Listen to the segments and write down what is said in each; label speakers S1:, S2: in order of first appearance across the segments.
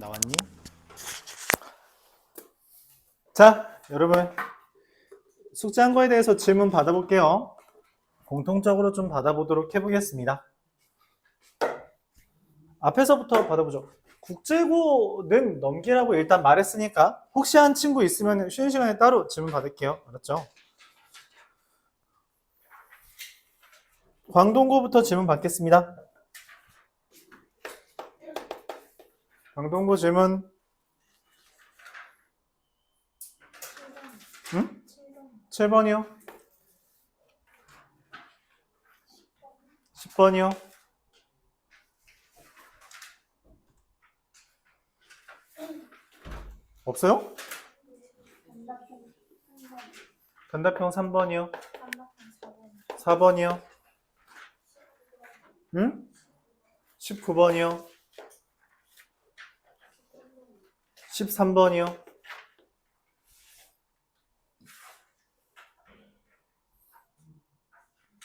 S1: 나왔니? 자, 여러분 숙제한 거에 대해서 질문 받아볼게요. 공통적으로 좀 받아보도록 해보겠습니다. 앞에서부터 받아보죠. 국제고는 넘기라고 일단 말했으니까 혹시 한 친구 있으면 쉬는 시간에 따로 질문 받을게요. 알았죠? 광동고부터 질문 받겠습니다. 광동고 질문. 응? 7번이요? 10번이요? 없어요? 단답형 3번이요? 4번이요? 응? 19번이요? 13번이요?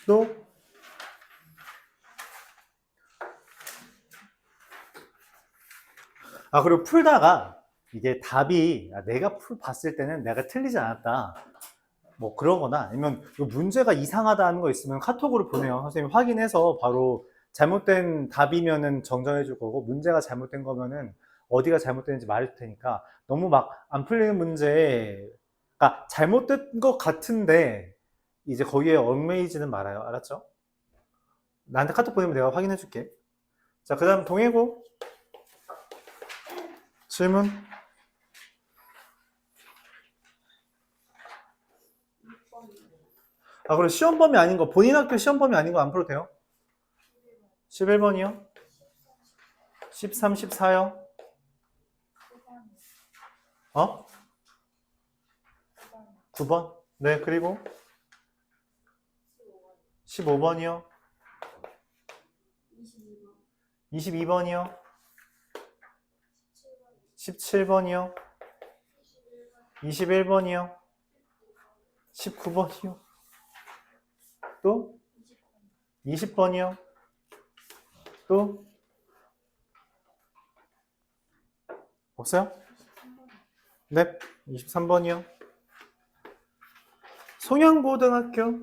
S1: 또? 그리고 풀다가 이게 답이 내가 봤을 때는 내가 틀리지 않았다. 뭐 그러거나 아니면 문제가 이상하다는 거 있으면 카톡으로 보내요. 선생님 확인해서 바로 잘못된 답이면은 정정해 줄 거고 문제가 잘못된 거면은 어디가 잘못됐는지 말해줄 테니까 너무 막 안 풀리는 문제가 잘못된 것 같은데 이제 거기에 얽매이지는 말아요. 알았죠? 나한테 카톡 보내면 내가 확인해 줄게. 자, 그 다음 동해고 질문. 그리고 시험 범위 아닌 거, 본인 학교 시험 범위 아닌 거 안 풀어도 돼요? 11번이요? 13, 14요? 어? 9번? 네, 그리고 15번이요? 22번이요? 17번이요? 21번이요? 19번이요? 또? 20번이요? 또? 없어요? 네, 23번이요? 송영고등학교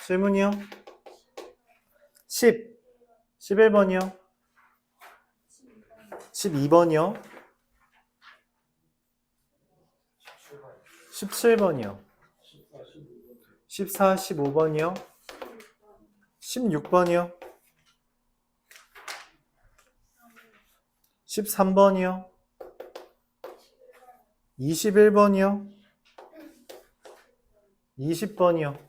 S1: 질문이요? 10, 11번이요? 12번이요? 17번이요? 14, 15번이요? 16번이요? 13번이요? 21번이요? 20번이요?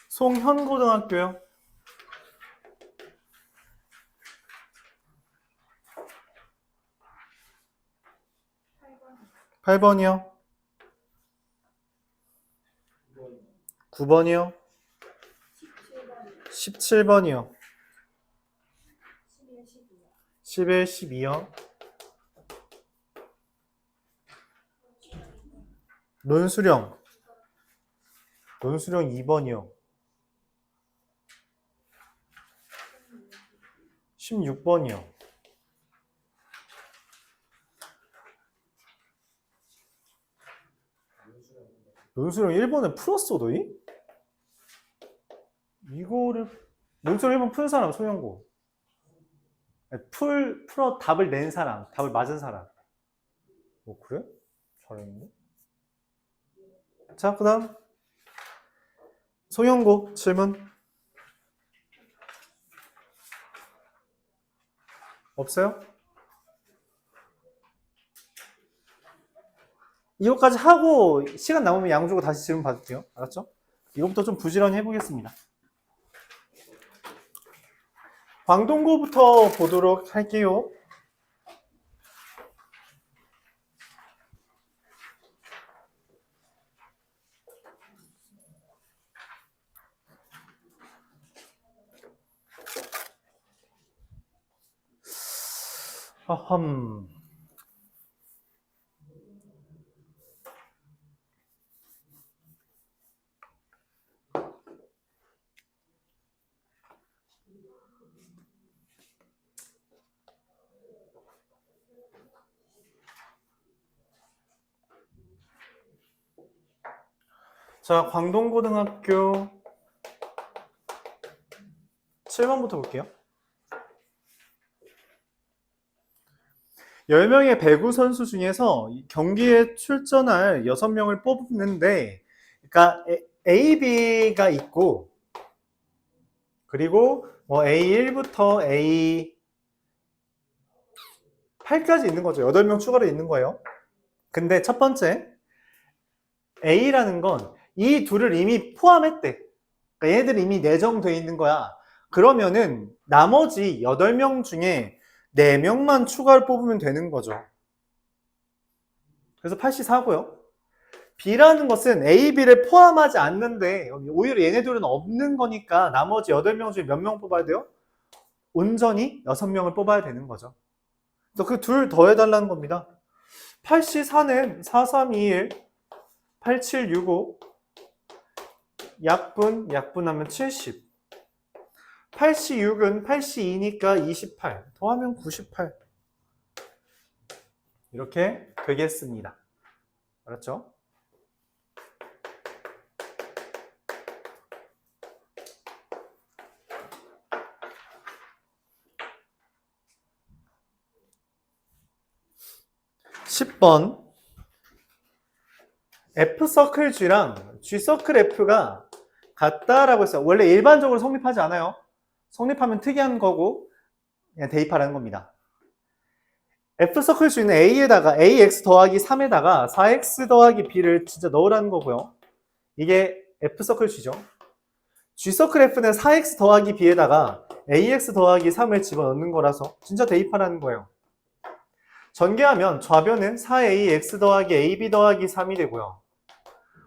S1: 송현고등학교요? 8번이요? 9번이요? 17번이요? 11, 12요? 논수령 2번이요? 16번이요? 논수령 1번을 풀었어 너희? 이거를 논수령 1번 푼 사람 소영고. 풀어 답을 낸 사람, 답을 맞은 사람. 뭐 그래? 잘했는데? 자, 그 다음 소영고 질문. 없어요? 이거까지 하고 시간 남으면 양 주고 다시 질문 받을게요. 알았죠? 이거부터 좀 부지런히 해보겠습니다. 광동고부터 보도록 할게요. 아함. 자, 광동고등학교 7번부터 볼게요. 10명의 배구 선수 중에서 경기에 출전할 6명을 뽑는데, 그러니까 A, B가 있고, 그리고 뭐 A1부터 A8까지 있는 거죠. 8명 추가로 있는 거예요. 근데 첫 번째, A라는 건 이 둘을 이미 포함했대. 그러니까 얘들 이미 내정돼 있는 거야. 그러면은 나머지 8명 중에 4명만 추가를 뽑으면 되는 거죠. 그래서 84고요. B라는 것은 A, B를 포함하지 않는데 오히려 얘네들은 없는 거니까 나머지 8명 중에 몇 명 뽑아야 돼요? 온전히 6명을 뽑아야 되는 거죠. 그래서 그 둘 더해달라는 겁니다. 84는 4321, 8765, 약분하면 70. 86은 82니까 28. 더하면 98. 이렇게 되겠습니다. 알았죠? (10번) F서클 G랑 G서클 F가 같다라고 했어요. 원래 일반적으로 성립하지 않아요. 성립하면 특이한 거고 그냥 대입하라는 겁니다. F서클 G는 A에다가 AX 더하기 3에다가 4X 더하기 B를 진짜 넣으라는 거고요. 이게 F서클 G죠. G서클 F는 4X 더하기 B에다가 AX 더하기 3을 집어넣는 거라서 진짜 대입하라는 거예요. 전개하면 좌변은 4AX 더하기 AB 더하기 3이 되고요.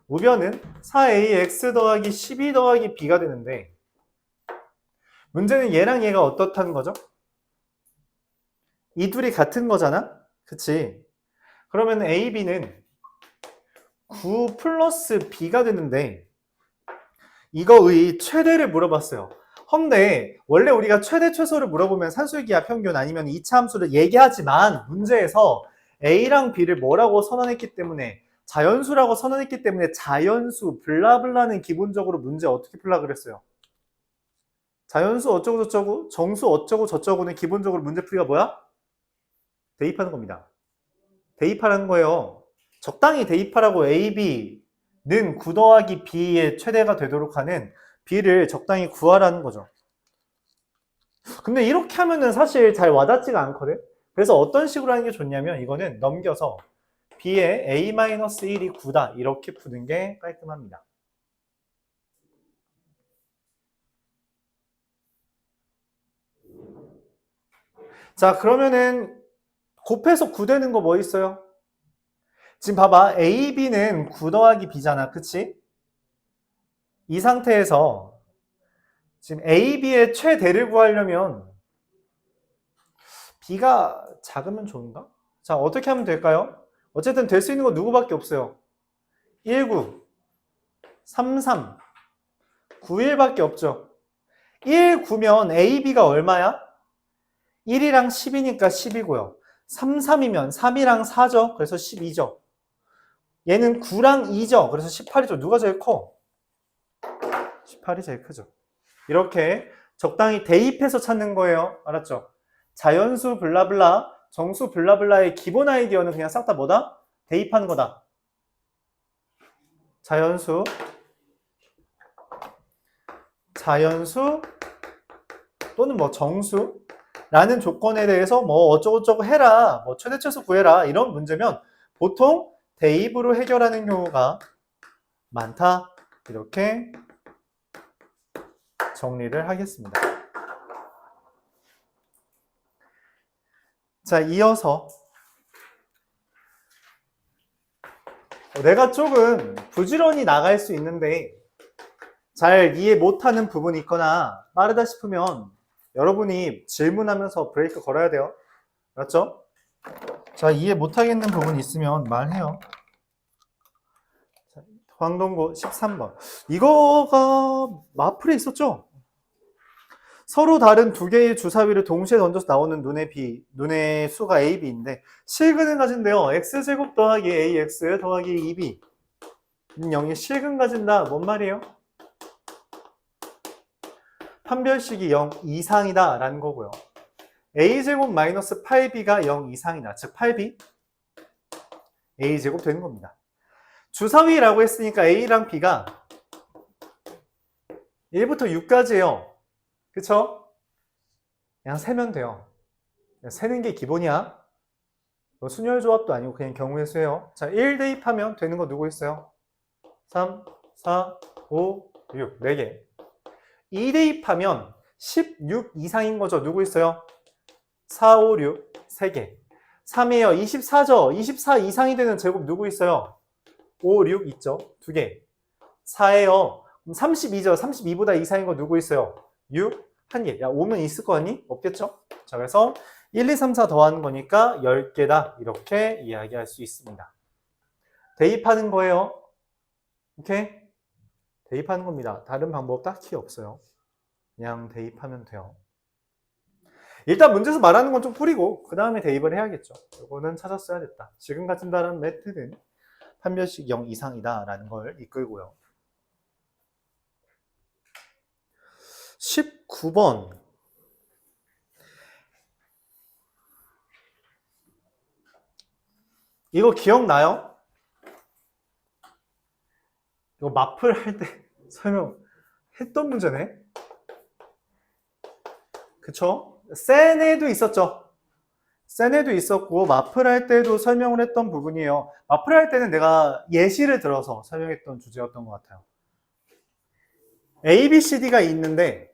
S1: 우변은 4AX 더하기 12 더하기 B가 되는데 문제는 얘랑 얘가 어떻다는 거죠? 이 둘이 같은 거잖아? 그치? 그러면 AB는 9 플러스 B가 되는데 이거의 최대를 물어봤어요. 근데 원래 우리가 최대 최소를 물어보면 산술기하 평균 아니면 이차함수를 얘기하지만 문제에서 A랑 B를 뭐라고 선언했기 때문에 자연수라고 선언했기 때문에 자연수 블라블라는 기본적으로 문제 어떻게 풀라 그랬어요? 자연수 어쩌고 저쩌고 정수 어쩌고 저쩌고는 기본적으로 문제풀이가 뭐야? 대입하는 겁니다. 대입하라는 거예요. 적당히 대입하라고 A, B는 9 더하기 B의 최대가 되도록 하는 B를 적당히 구하라는 거죠. 근데 이렇게 하면은 사실 잘 와닿지가 않거든? 그래서 어떤 식으로 하는 게 좋냐면 이거는 넘겨서 B의 A-1이 9다 이렇게 푸는 게 깔끔합니다. 자, 그러면은 곱해서 9 되는 거 뭐 있어요? 지금 봐봐. A, B는 9 더하기 B잖아. 그치? 이 상태에서 지금 A, B의 최대를 구하려면 B가 작으면 좋은가? 자, 어떻게 하면 될까요? 어쨌든 될 수 있는 건 누구밖에 없어요. 19, 33, 91밖에 없죠. 1, 9면 A, B가 얼마야? 1이랑 10이니까 10이고요. 3, 3이면 3이랑 4죠. 그래서 12죠. 얘는 9랑 2죠. 그래서 18이죠. 누가 제일 커? 18이 제일 크죠. 이렇게 적당히 대입해서 찾는 거예요. 알았죠? 자연수 블라블라, 정수 블라블라의 기본 아이디어는 그냥 싹 다 뭐다? 대입하는 거다. 자연수 또는 뭐 정수라는 조건에 대해서 뭐 어쩌고저쩌고 해라, 뭐 최대 최소 구해라 이런 문제면 보통 대입으로 해결하는 경우가 많다. 이렇게 정리를 하겠습니다. 자, 이어서 내가 조금 부지런히 나갈 수 있는데 잘 이해 못하는 부분이 있거나 빠르다 싶으면 여러분이 질문하면서 브레이크 걸어야 돼요. 알았죠? 자, 이해 못하겠는 부분이 있으면 말해요. 황동고 13번. 이거가 마플에 있었죠? 서로 다른 두 개의 주사위를 동시에 던져서 나오는 눈의 수가 A, B인데 실근을 가진대요. X제곱 더하기 AX 더하기 2B. 0이 실근 가진다. 뭔 말이에요? 판별식이 0 이상이다 라는 거고요. a제곱 마이너스 8b가 0 이상이다. 즉 8b a제곱 되는 겁니다. 주사위라고 했으니까 a랑 b가 1부터 6까지예요. 그쵸? 그냥 세면 돼요. 세는 게 기본이야. 순열 조합도 아니고 그냥 경우의 수예요. 자, 1 대입하면 되는 거 누구 있어요? 3, 4, 5, 6, 4개. 2 대입하면 16 이상인 거죠. 누구 있어요? 4, 5, 6, 3개. 3이에요. 24죠. 24 이상이 되는 제곱 누구 있어요? 5, 6 있죠. 2개. 4예요. 그럼 32죠. 32보다 이상인 거 누구 있어요? 6, 1개. 야, 5면 있을 거 아니? 없겠죠? 자, 그래서 1, 2, 3, 4 더하는 거니까 10개다. 이렇게 이야기할 수 있습니다. 대입하는 거예요. 오케이? 대입하는 겁니다. 다른 방법 딱히 없어요. 그냥 대입하면 돼요. 일단 문제에서 말하는 건 좀 뿌리고 그 다음에 대입을 해야겠죠. 이거는 찾았어야겠다. 지금 같은 다른 메트는 판별식 0 이상이다 라는 걸 이끌고요. 19번 이거 기억나요? 이거 마플 할 때 설명했던 문제네. 그쵸? 센에도 있었죠. 센에도 있었고 마플 할 때도 설명을 했던 부분이에요. 마플 할 때는 내가 예시를 들어서 설명했던 주제였던 것 같아요. A, B, C, D가 있는데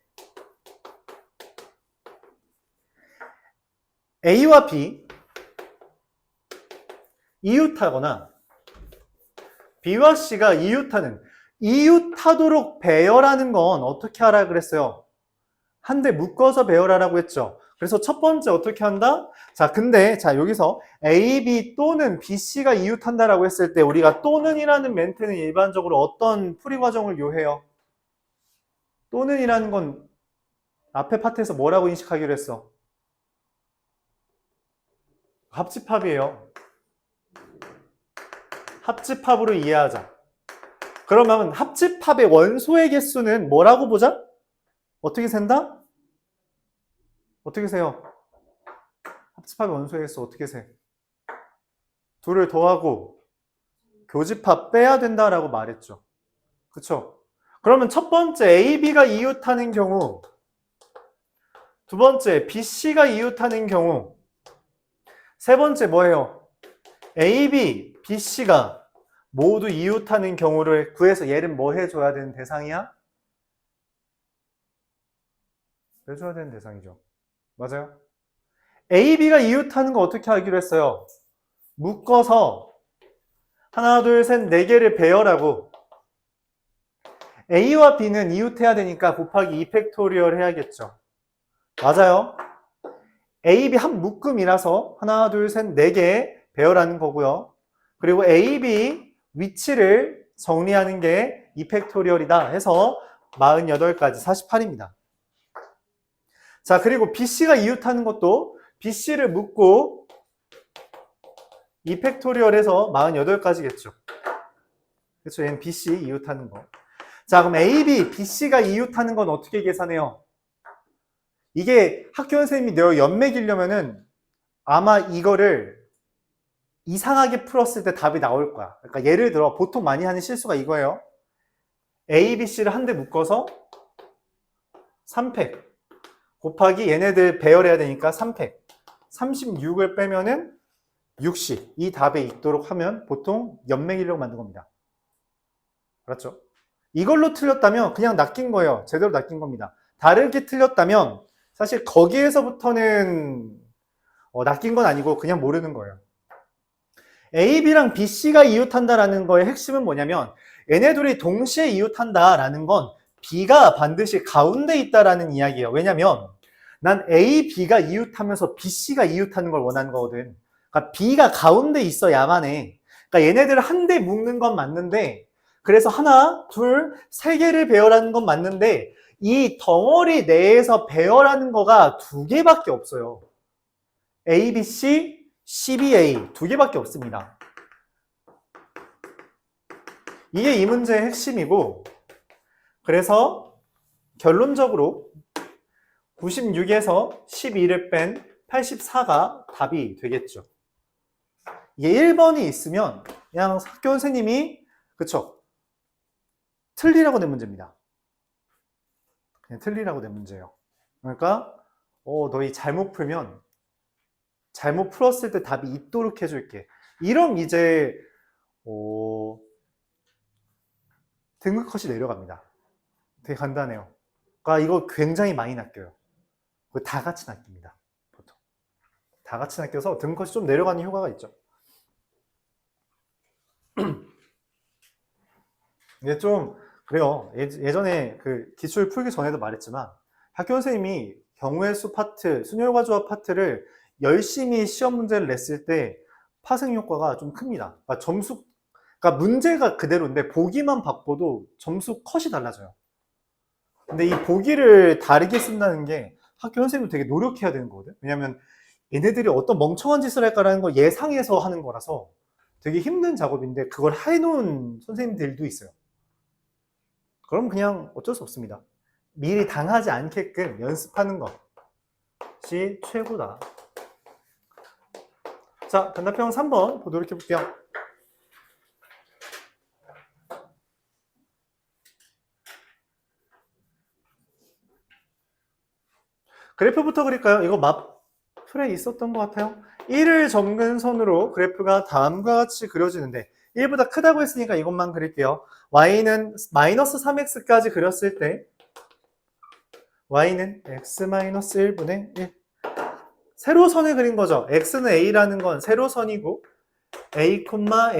S1: A와 B 이웃하거나 B와 C가 이웃하는 이웃하도록 배열하는 건 어떻게 하라 그랬어요? 한 대 묶어서 배열하라고 했죠. 그래서 첫 번째 어떻게 한다? 자, 근데 자 여기서 A, B 또는 B, C가 이웃한다라고 했을 때 우리가 또는이라는 멘트는 일반적으로 어떤 풀이 과정을 요해요? 또는이라는 건 앞에 파트에서 뭐라고 인식하기로 했어? 합집합이에요. 합집합으로 이해하자. 그러면 합집합의 원소의 개수는 뭐라고 보자? 어떻게 센다? 어떻게 세요? 합집합의 원소의 개수 어떻게 세? 둘을 더하고 교집합 빼야 된다라고 말했죠. 그쵸? 그러면 첫 번째 A, B가 이웃하는 경우, 두 번째 B, C가 이웃하는 경우, 세 번째 뭐예요? A, B, B, C가 모두 이웃하는 경우를 구해서 얘는 뭐 해줘야 되는 대상이야? 빼줘야 되는 대상이죠. 맞아요? A, B가 이웃하는 거 어떻게 하기로 했어요? 묶어서 하나, 둘, 셋, 네 개를 배열하고 A와 B는 이웃해야 되니까 곱하기 2팩토리얼 해야겠죠. 맞아요. A, B 한 묶음이라서 하나, 둘, 셋, 네 개 배열하는 거고요. 그리고 A, B 위치를 정리하는 게 2팩토리얼이다 해서 48까지 48입니다. 자, 그리고 BC가 이웃하는 것도 BC를 묶고 2팩토리얼에서 48까지겠죠. 그렇죠. 얘는 BC 이웃하는 거. 자, 그럼 AB, BC가 이웃하는 건 어떻게 계산해요? 이게 학교 선생님이 너 연맥이려면은 아마 이거를 이상하게 풀었을 때 답이 나올 거야. 그러니까 예를 들어 보통 많이 하는 실수가 이거예요. A, B, C를 한 대 묶어서 3팩 곱하기 얘네들 배열해야 되니까 3팩 36을 빼면은 60 이 답에 있도록 하면 보통 연맥이려고 만든 겁니다. 알았죠? 이걸로 틀렸다면 그냥 낚인 거예요. 제대로 낚인 겁니다. 다르게 틀렸다면 사실 거기에서부터는 낚인 건 아니고 그냥 모르는 거예요. A, B랑 B, C가 이웃한다라는 거의 핵심은 뭐냐면 얘네들이 동시에 이웃한다라는 건 B가 반드시 가운데 있다라는 이야기예요. 왜냐면 난 A, B가 이웃하면서 B, C가 이웃하는 걸 원하는 거거든. 그러니까 B가 가운데 있어야만 해. 그러니까 얘네들을 한 대 묶는 건 맞는데 그래서 하나, 둘, 세 개를 배열하는 건 맞는데 이 덩어리 내에서 배열하는 거가 두 개밖에 없어요. A, B, C, C, B, A 두 개밖에 없습니다. 이게 이 문제의 핵심이고, 그래서 결론적으로 96에서 12를 뺀 84가 답이 되겠죠. 이게 1번이 있으면 그냥 학교 선생님이 그쵸? 틀리라고 낸 문제입니다. 그냥 틀리라고 낸 문제예요. 그러니까 너희 잘못 풀면 잘못 풀었을 때 답이 있도록 해줄게. 이런 이제 등급 컷이 내려갑니다. 되게 간단해요. 그러니까 이거 굉장히 많이 낚여요. 다 같이 낚입니다. 보통 다 같이 낚여서 등급 컷이 좀 내려가는 효과가 있죠. 이게 좀 그래요. 예전에 그 기출 풀기 전에도 말했지만 학교 선생님이 경우의 수 파트, 순열과 조합 파트를 열심히 시험 문제를 냈을 때 파생 효과가 좀 큽니다. 그러니까 문제가 그대로인데 보기만 바꿔도 점수 컷이 달라져요. 근데 이 보기를 다르게 쓴다는 게 학교 선생님도 되게 노력해야 되는 거거든. 왜냐면 얘네들이 어떤 멍청한 짓을 할까라는 걸 예상해서 하는 거라서 되게 힘든 작업인데 그걸 해놓은 선생님들도 있어요. 그럼 그냥 어쩔 수 없습니다. 미리 당하지 않게끔 연습하는 것이 최고다. 자, 단답형 3번 보도록 해볼게요. 그래프부터 그릴까요? 이거 마플에 있었던 것 같아요. 1을 적는 선으로 그래프가 다음과 같이 그려지는데 1보다 크다고 했으니까 이것만 그릴게요. y는 마이너스 3x까지 그렸을 때 y는 x-1분의 1. 세로선을 그린 거죠. x는 a라는 건 세로선이고 a, a-1분의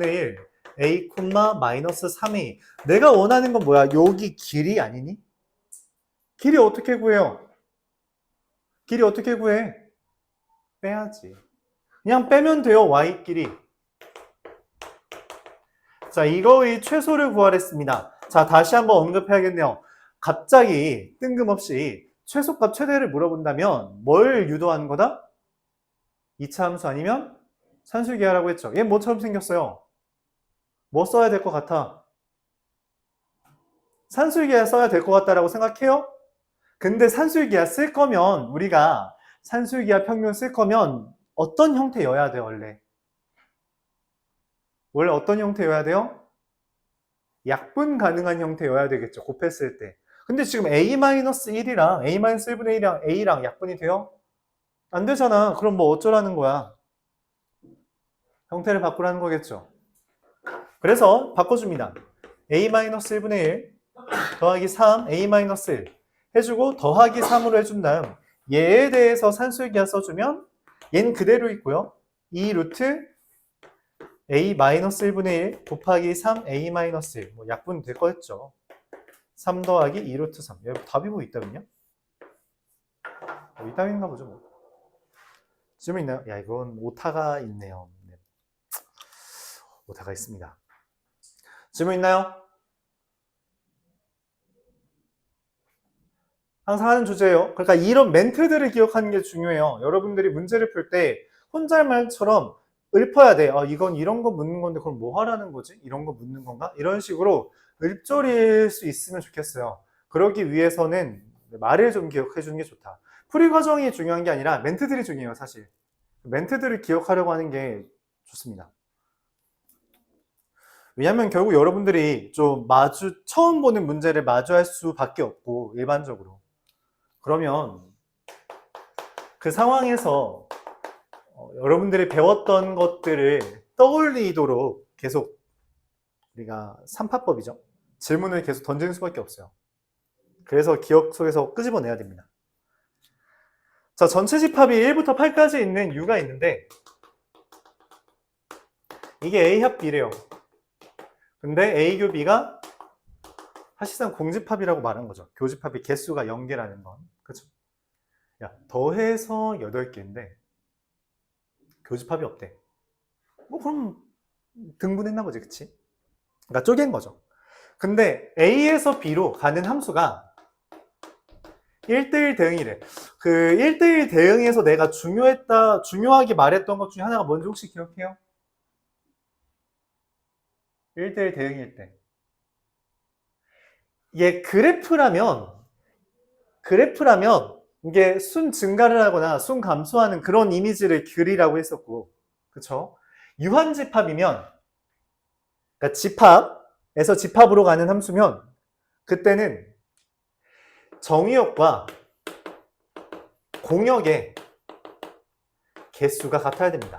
S1: 1, a, 마이너스 3a. 내가 원하는 건 뭐야? 여기 길이 아니니? 길이 어떻게 구해요? 길이 어떻게 구해? 빼야지. 그냥 빼면 돼요. y끼리. 자, 이거의 최소를 구하랬습니다. 자, 다시 한번 언급해야겠네요. 갑자기 뜬금없이 최소값 최대를 물어본다면 뭘 유도하는 거다? 2차 함수 아니면 산술기하라고 했죠. 얘 뭐처럼 생겼어요? 뭐 써야 될 것 같아? 산술기하 써야 될 것 같다라고 생각해요? 근데 산술기하 쓸 거면 우리가 산술기하 평균 쓸 거면 어떤 형태여야 돼 원래? 원래 어떤 형태여야 돼요? 약분 가능한 형태여야 되겠죠. 곱했을 때. 근데 지금 a-1이랑 a-1분의 1이랑 a랑 약분이 돼요? 안 되잖아. 그럼 뭐 어쩌라는 거야? 형태를 바꾸라는 거겠죠. 그래서 바꿔줍니다. a-1분의 1 더하기 3 a-1 해주고 더하기 3으로 해준 다음 얘에 대해서 산술기하 써주면 얘는 그대로 있고요. 2 루트 a-1분의 1 곱하기 3 a-1 뭐 약분 될 거였죠. 3 더하기 2 루트 3 여기 답이 뭐 있다면요? 이따위인가 보죠 뭐. 질문 있나요? 야 이건 오타가 있네요. 네. 오타가 있습니다. 질문 있나요? 항상 하는 주제예요. 그러니까 이런 멘트들을 기억하는 게 중요해요. 여러분들이 문제를 풀 때 혼잣말처럼 읊어야 돼. 이건 이런 거 묻는 건데 그럼 뭐 하라는 거지? 이런 거 묻는 건가? 이런 식으로 읊조릴 수 있으면 좋겠어요. 그러기 위해서는 말을 좀 기억해 주는 게 좋다. 풀이 과정이 중요한 게 아니라 멘트들이 중요해요, 사실. 멘트들을 기억하려고 하는 게 좋습니다. 왜냐면 결국 여러분들이 좀 처음 보는 문제를 마주할 수밖에 없고, 일반적으로. 그러면 그 상황에서 여러분들이 배웠던 것들을 떠올리도록 계속 우리가 삼파법이죠. 질문을 계속 던지는 수밖에 없어요. 그래서 기억 속에서 끄집어내야 됩니다. 자, 전체 집합이 1부터 8까지 있는 U가 있는데 이게 A 합 B래요. 근데 A 교 B가 사실상 공집합이라고 말한 거죠. 교집합이 개수가 0개라는 건. 그쵸? 야, 더해서 8개인데 교집합이 없대. 뭐 그럼 등분했나 보지, 그치? 그러니까 쪼갠 거죠. 근데 A에서 B로 가는 함수가 1대1 대응이래. 그 1대1 대응에서 내가 중요하게 말했던 것 중에 하나가 뭔지 혹시 기억해요? 1대1 대응일 때. 이게 그래프라면 이게 순 증가를 하거나 순 감소하는 그런 이미지를 그리라고 했었고, 그쵸? 유한집합이면, 그러니까 집합에서 집합으로 가는 함수면, 그때는 정의역과 공역의 개수가 같아야 됩니다.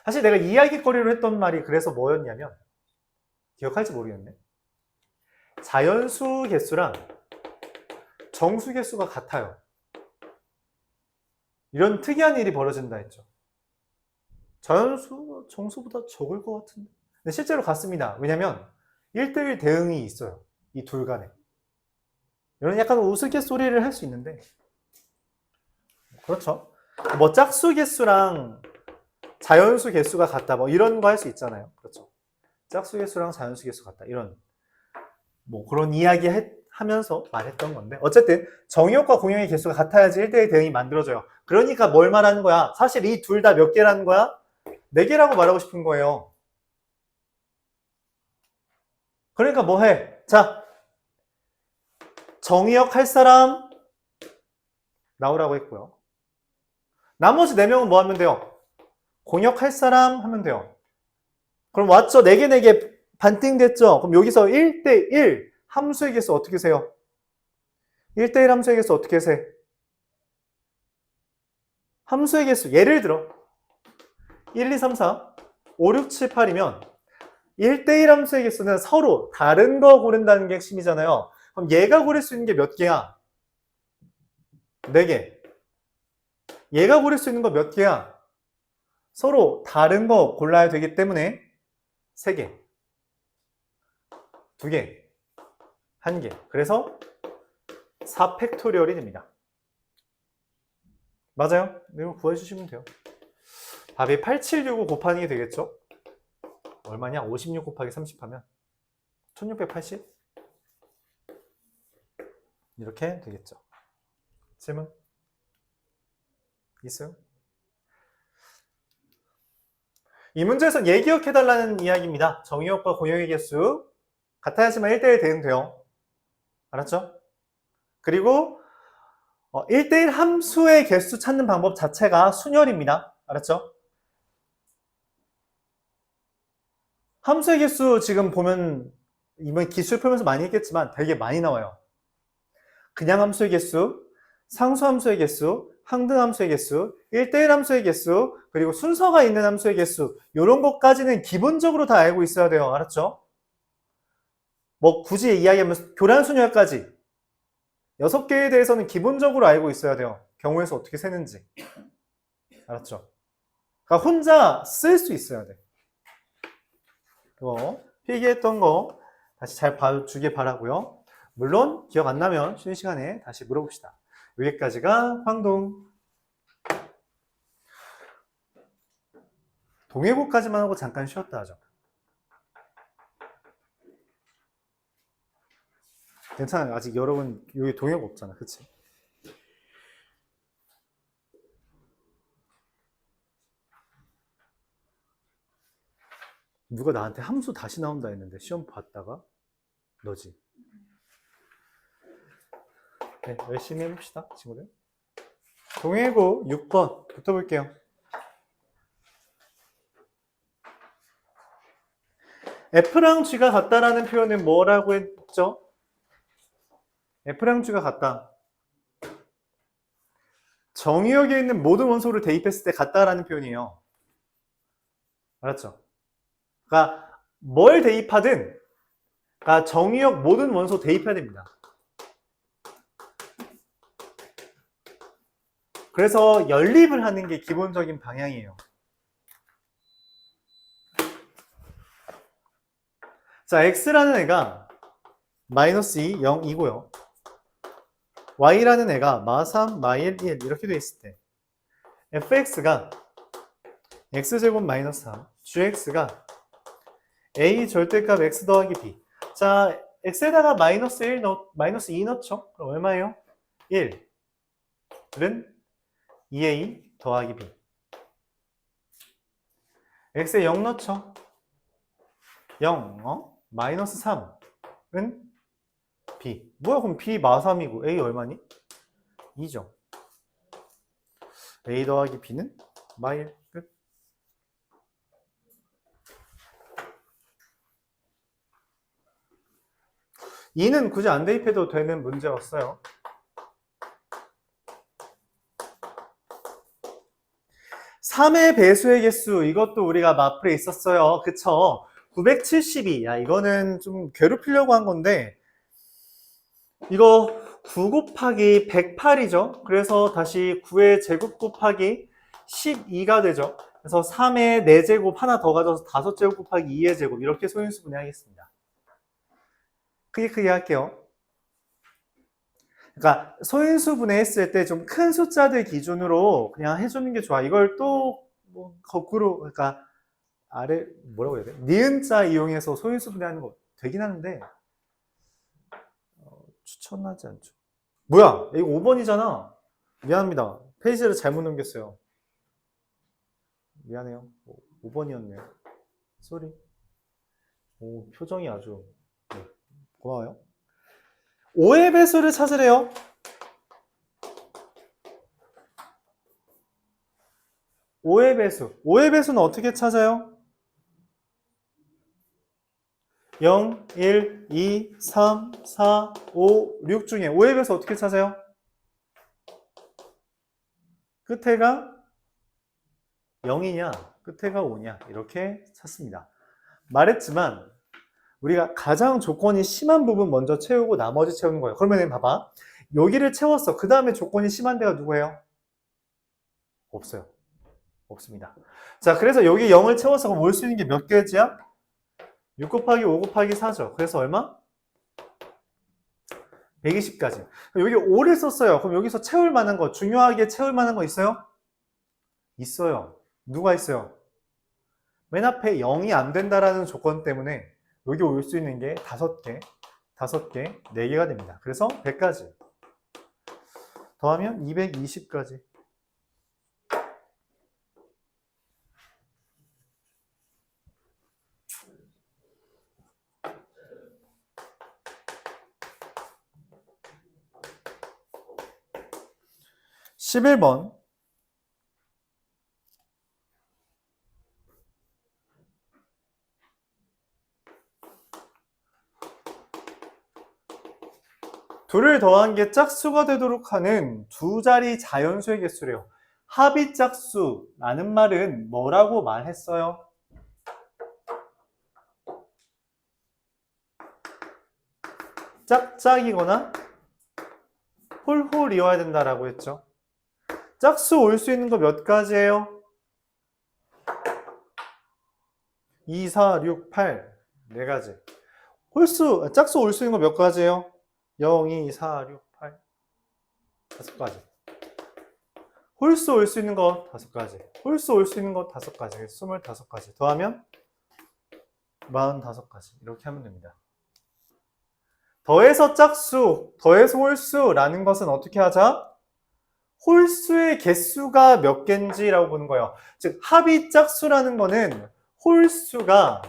S1: 사실 내가 이야기거리로 했던 말이 그래서 뭐였냐면, 기억할지 모르겠네. 자연수 개수랑 정수 개수가 같아요. 이런 특이한 일이 벌어진다 했죠. 자연수 정수보다 적을 것 같은데. 근데 실제로 같습니다. 왜냐면 1대1 대응이 있어요. 이 둘 간에. 이런 약간 우스갯소리를 할 수 있는데. 그렇죠. 뭐 짝수 개수랑 자연수 개수가 같다. 뭐 이런 거 할 수 있잖아요. 그렇죠. 짝수 개수랑 자연수 개수 같다. 이런 뭐 그런 이야기 하면서 말했던 건데, 어쨌든 정의역과 공역의 개수가 같아야지 1대1 대응이 만들어져요. 그러니까 뭘 말하는 거야? 사실 이 둘 다 몇 개라는 거야? 4개라고 말하고 싶은 거예요. 그러니까 뭐 해? 자, 정의역 할 사람 나오라고 했고요. 나머지 4명은 뭐 하면 돼요? 공역 할 사람 하면 돼요. 그럼 왔죠? 4개 4개 반띵됐죠? 그럼 여기서 1대1 함수의 개수 어떻게 세요? 1대1 함수의 개수 어떻게 세? 함수의 개수 예를 들어 1, 2, 3, 4, 5, 6, 7, 8이면 1대1 함수의 개수는 서로 다른 거 고른다는 게 핵심이잖아요. 그럼 얘가 고를 수 있는 게 몇 개야? 4개. 얘가 고를 수 있는 거 몇 개야? 서로 다른 거 골라야 되기 때문에 3개, 2개, 1개. 그래서 4팩토리얼이 됩니다. 맞아요? 이거 구해주시면 돼요. 답이 8765 곱하는 게 되겠죠? 얼마냐? 56 곱하기 30 하면 1680? 이렇게 되겠죠. 질문? 있어요? 이 문제에서는 예기억해달라는 이야기입니다. 정의역과 공역의 개수 같아야지만 1대1 대응돼요. 알았죠? 그리고 1대1 함수의 개수 찾는 방법 자체가 순열입니다. 알았죠? 함수의 개수 지금 보면 이번 기출 풀면서 많이 했겠지만 되게 많이 나와요. 그냥 함수의 개수, 상수 함수의 개수, 항등 함수의 개수, 1대1 함수의 개수, 그리고 순서가 있는 함수의 개수, 이런 것까지는 기본적으로 다 알고 있어야 돼요. 알았죠? 뭐 굳이 이야기하면 교란 순열까지 6개에 대해서는 기본적으로 알고 있어야 돼요. 경우에서 어떻게 세는지. 알았죠? 그러니까 혼자 쓸 수 있어야 돼. 이거 필기했던 거 다시 잘 봐주길 바라고요. 물론 기억 안 나면 쉬는 시간에 다시 물어봅시다. 여기까지가 황동. 동해고까지만 하고 잠깐 쉬었다 하죠. 괜찮아요. 아직 여러분 여기 동해고 없잖아. 그치? 누가 나한테 함수 다시 나온다 했는데 시험 봤다가 너지. 네, 열심히 해봅시다, 친구들. 동해고 6번 붙어볼게요. F랑 G가 같다라는 표현은 뭐라고 했죠? F랑 G가 같다. 정의역에 있는 모든 원소를 대입했을 때 같다라는 표현이에요. 알았죠? 그러니까 뭘 대입하든 그러니까 정의역 모든 원소 대입해야 됩니다. 그래서 연립을 하는 게 기본적인 방향이에요. 자, x라는 애가 마이너스 2, 0, 2고요. y라는 애가 마3, 마1, 1 이렇게 돼 있을 때 fx가 x제곱 마이너스 3, gx가 a 절대값 x 더하기 b. 자, x에다가 마이너스 1 마이너스 2 넣죠? 그럼 얼마예요? 1은 2a 더하기 b. x에 0 넣죠. 0, 마이너스 3은 b. 뭐야, 그럼 b 마3이고 a 얼마니? 2죠. a 더하기 b는 마1. 끝. 2는 굳이 안 대입해도 되는 문제였어요. 3의 배수의 개수, 이것도 우리가 마플에 있었어요. 그쵸? 972. 야, 이거는 좀 괴롭히려고 한 건데, 이거 9 곱하기 108이죠. 그래서 다시 9의 제곱 곱하기 12가 되죠. 그래서 3의 4제곱 하나 더 가져서 5제곱 곱하기 2의 제곱, 이렇게 소인수분해 하겠습니다. 크게 할게요. 그러니까 소인수분해 했을 때 좀 큰 숫자들 기준으로 그냥 해주는 게 좋아. 이걸 또 뭐 거꾸로, 그러니까 아래 뭐라고 해야 돼? 니은자 이용해서 소인수분해하는 거 되긴 하는데 추천하지 않죠. 뭐야? 이거 5번이잖아. 미안합니다. 페이지를 잘못 넘겼어요. 미안해요. 5번이었네요. 쏘리. 오, 표정이 아주 고마워요. 5의 배수를 찾으래요. 5의 배수. 5의 배수는 어떻게 찾아요? 0, 1, 2, 3, 4, 5, 6 중에 5의 배수 어떻게 찾아요? 끝에가 0이냐, 끝에가 5냐, 이렇게 찾습니다. 말했지만 우리가 가장 조건이 심한 부분 먼저 채우고 나머지 채우는 거예요. 그러면 봐봐. 여기를 채웠어. 그 다음에 조건이 심한 데가 누구예요? 없어요. 없습니다. 자, 그래서 여기 0을 채워서 그럼 올 수 있는 게 몇 개지야? 6 곱하기 5 곱하기 4죠. 그래서 얼마? 120까지. 여기 5를 썼어요. 그럼 여기서 채울 만한 거, 중요하게 채울 만한 거 있어요? 있어요. 누가 있어요? 맨 앞에 0이 안 된다라는 조건 때문에 여기 올 수 있는 게 5개, 4개가 됩니다. 그래서 100까지. 더하면 220까지. 11번. 둘을 더한 게 짝수가 되도록 하는 두 자리 자연수의 개수래요. 합의 짝수라는 말은 뭐라고 말했어요? 짝짝이거나 홀홀이어야 된다라고 했죠. 짝수 올 수 있는 거 몇 가지예요? 2, 4, 6, 8. 네 가지. 짝수 올 수 있는 거 몇 가지예요? 0, 2, 4, 6, 8. 5가지. 홀수 올 수 있는 거 5가지. 홀수 올 수 있는 거 5가지. 25가지. 더하면 45가지. 이렇게 하면 됩니다. 더해서 짝수, 더해서 홀수라는 것은 어떻게 하자? 홀수의 개수가 몇 개인지라고 보는 거예요. 즉, 합의 짝수라는 거는 홀수가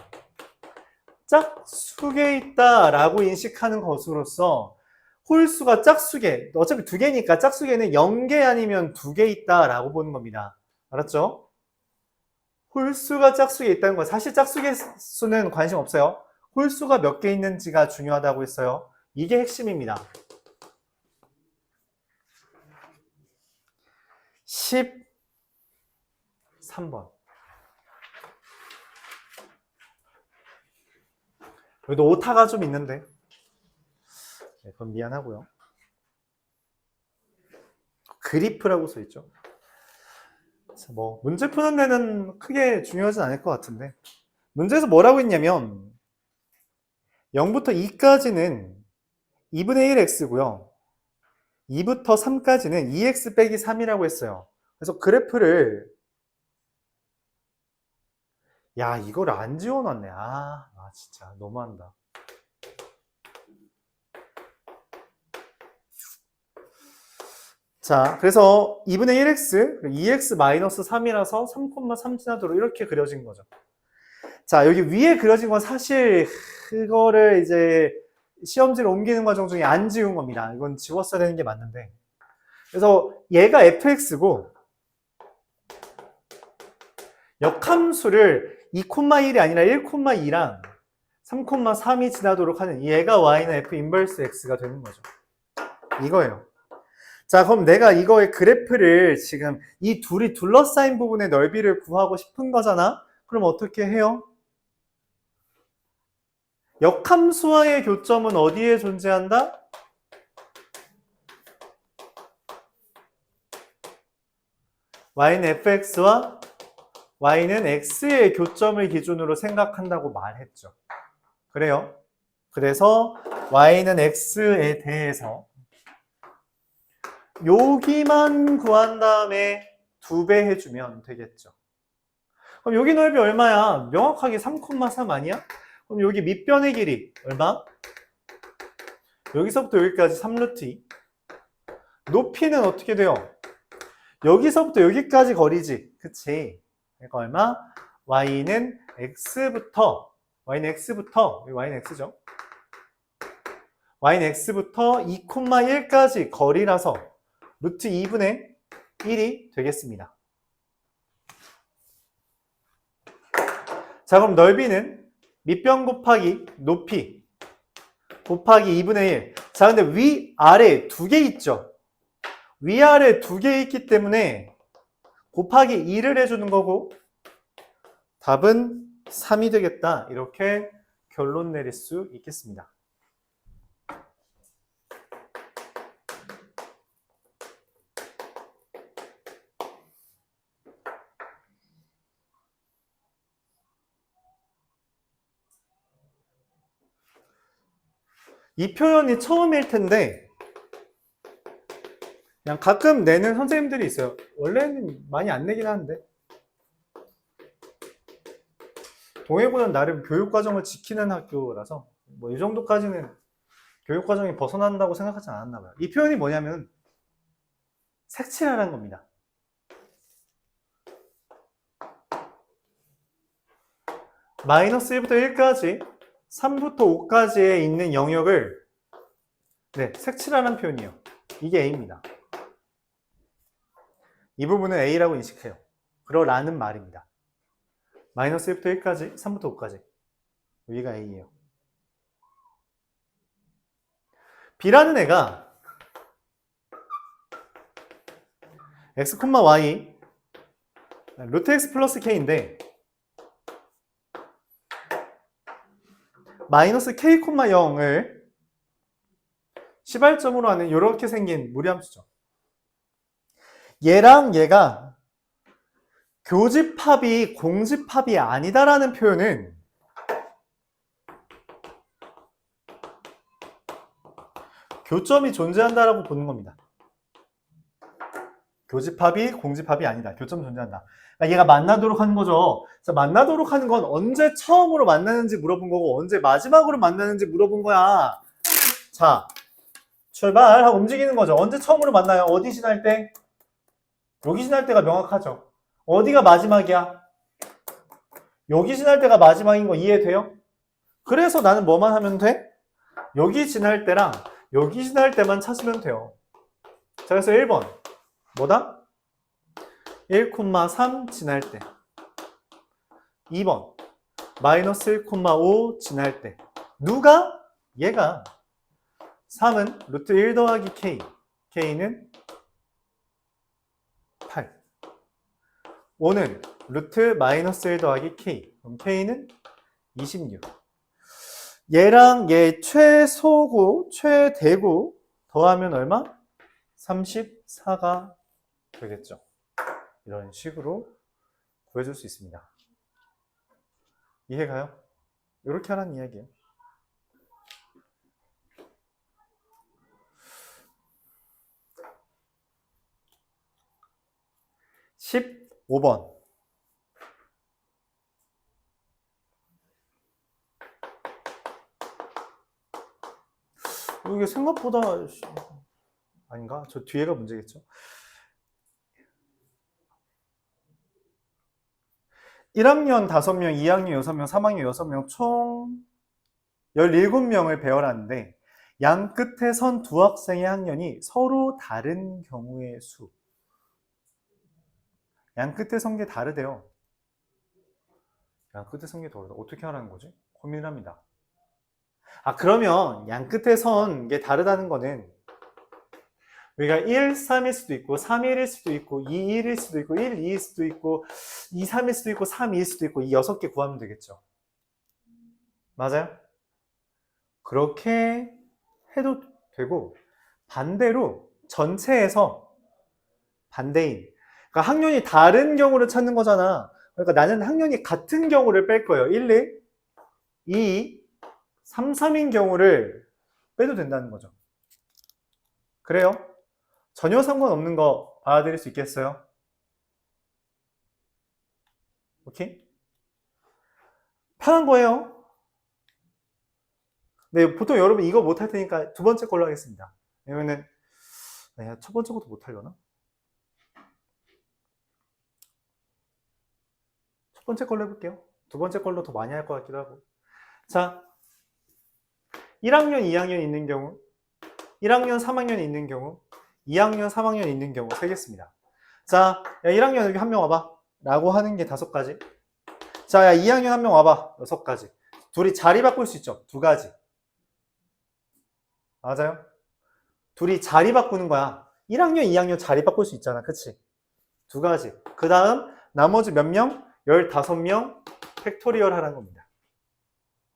S1: 짝수계에 있다라고 인식하는 것으로서 홀수가 짝수계, 어차피 2개니까 짝수계는 0개 아니면 2개 있다라고 보는 겁니다. 알았죠? 홀수가 짝수계에 있다는 거, 사실 짝수계 수는 관심 없어요. 홀수가 몇 개 있는지가 중요하다고 했어요. 이게 핵심입니다. 13번. 여기도 오타가 좀 있는데. 네, 그건 미안하고요. 그리프라고 써있죠. 뭐 문제 푸는 데는 크게 중요하진 않을 것 같은데, 문제에서 뭐라고 했냐면 0부터 2까지는 2분의 1x고요 2부터 3까지는 2x 빼기 3이라고 했어요. 그래서 그래프를, 야, 이걸 안 지워놨네. 진짜 너무한다. 자, 그래서 2분의 1x, 2x 마이너스 3이라서 3,3 지나도록 이렇게 그려진 거죠. 자, 여기 위에 그려진 건 사실 그거를 이제 시험지를 옮기는 과정 중에 안 지운 겁니다. 이건 지웠어야 되는 게 맞는데. 그래서 얘가 fx고 역함수를 2,1이 아니라 1,2랑 3,3이 지나도록 하는 얘가 y는 f 인버스 x가 되는 거죠. 이거예요. 자, 그럼 내가 이거의 그래프를 지금 이 둘이 둘러싸인 부분의 넓이를 구하고 싶은 거잖아? 그럼 어떻게 해요? 역함수와의 교점은 어디에 존재한다? y는 fx와 y는 x의 교점을 기준으로 생각한다고 말했죠. 그래요. 그래서 y는 x에 대해서 여기만 구한 다음에 2배 해주면 되겠죠. 그럼 여기 넓이 얼마야? 명확하게 3,3 아니야? 그럼 여기 밑변의 길이 얼마? 여기서부터 여기까지 3루트 2. 높이는 어떻게 돼요? 여기서부터 여기까지 거리지. 그치? 그러니까 얼마? y는 x부터 y는 x죠. y는 x부터 2,1까지 거리라서 루트 2분의 1이 되겠습니다. 자, 그럼 넓이는 밑변 곱하기 높이 곱하기 2분의 1. 자, 근데 위아래 2개 있죠? 위아래 2개 있기 때문에 곱하기 2를 해주는 거고 답은 3이 되겠다. 이렇게 결론 내릴 수 있겠습니다. 이 표현이 처음일 텐데 그냥 가끔 내는 선생님들이 있어요. 원래는 많이 안 내긴 하는데 동해고는 나름 교육과정을 지키는 학교라서 뭐 이 정도까지는 교육과정이 벗어난다고 생각하지 않았나 봐요. 이 표현이 뭐냐면 색칠하라는 겁니다. 마이너스 1부터 1까지 3부터 5까지에 있는 영역을 색칠하라는 표현이에요. 이게 A입니다. 이 부분은 A라고 인식해요. 그러라는 말입니다. 마이너스 1부터 1까지 3부터 5까지 여기가 A예요. B라는 애가 x, y 루트 x 플러스 k인데 마이너스 k, 0을 시발점으로 하는 이렇게 생긴 무리함수죠. 얘랑 얘가 교집합이 공집합이 아니다라는 표현은 교점이 존재한다라고 보는 겁니다. 교집합이 공집합이 아니다. 교점이 존재한다. 그러니까 얘가 만나도록 하는 거죠. 자, 만나도록 하는 건 언제 처음으로 만나는지 물어본 거고 언제 마지막으로 만나는지 물어본 거야. 자, 출발하고 움직이는 거죠. 언제 처음으로 만나요? 어디 지날 때? 여기 지날 때가 명확하죠. 어디가 마지막이야? 여기 지날 때가 마지막인 거 이해돼요? 그래서 나는 뭐만 하면 돼? 여기 지날 때랑 여기 지날 때만 찾으면 돼요. 자, 그래서 1번 뭐다? 1,3 지날 때. 2번 마이너스 1,5 지날 때. 누가? 얘가. 3은 루트 1 더하기 k. k는 8. 5는 루트 마이너스 1 더하기 k. 그럼 k는 26. 얘랑 얘 최소고 최대고 더하면 얼마? 34가 되겠죠. 이런 식으로 구해줄 수 있습니다. 이해가요? 이렇게 하라는 이야기예요. 15번. 이게 생각보다 아닌가? 저 뒤에가 문제겠죠. 1학년 5명, 2학년 6명, 3학년 6명 총 17명을 배열하는데 양 끝에 선 두 학생의 학년이 서로 다른 경우의 수. 양 끝에 선 게 다르대요. 양 끝에 선 게 다르다. 어떻게 하라는 거지? 고민을 합니다. 그러면 양 끝에 선 게 다르다는 거는 우리가 1, 3일 수도 있고 3, 1일 수도 있고 2, 1일 수도 있고 1, 2일 수도 있고 2, 3일 수도 있고 3, 2일 수도 있고 이 6개 구하면 되겠죠. 맞아요? 그렇게 해도 되고 반대로 전체에서 반대인 그러니까 학년이 다른 경우를 찾는 거잖아. 그러니까 나는 학년이 같은 경우를 뺄 거예요. 1, 1, 2, 3, 3인 경우를 빼도 된다는 거죠. 그래요? 전혀 상관없는 거 받아들일 수 있겠어요? 오케이? 편한 거예요. 네, 보통 여러분 이거 못할 테니까 두 번째 걸로 하겠습니다. 왜냐면은 첫 번째 것도 못하려나? 첫 번째 걸로 해볼게요. 두 번째 걸로 더 많이 할 것 같기도 하고. 자, 1학년, 2학년 있는 경우, 1학년, 3학년 있는 경우, 2학년, 3학년 있는 경우 세겠습니다. 자, 야, 1학년 여기 한 명 와봐. 라고 하는 게 5가지. 자, 야, 2학년 한 명 와봐. 6가지. 둘이 자리 바꿀 수 있죠. 2가지. 맞아요? 둘이 자리 바꾸는 거야. 1학년, 2학년 자리 바꿀 수 있잖아. 그치? 2가지. 그 다음, 나머지 몇 명? 15명 팩토리얼 하라는 겁니다.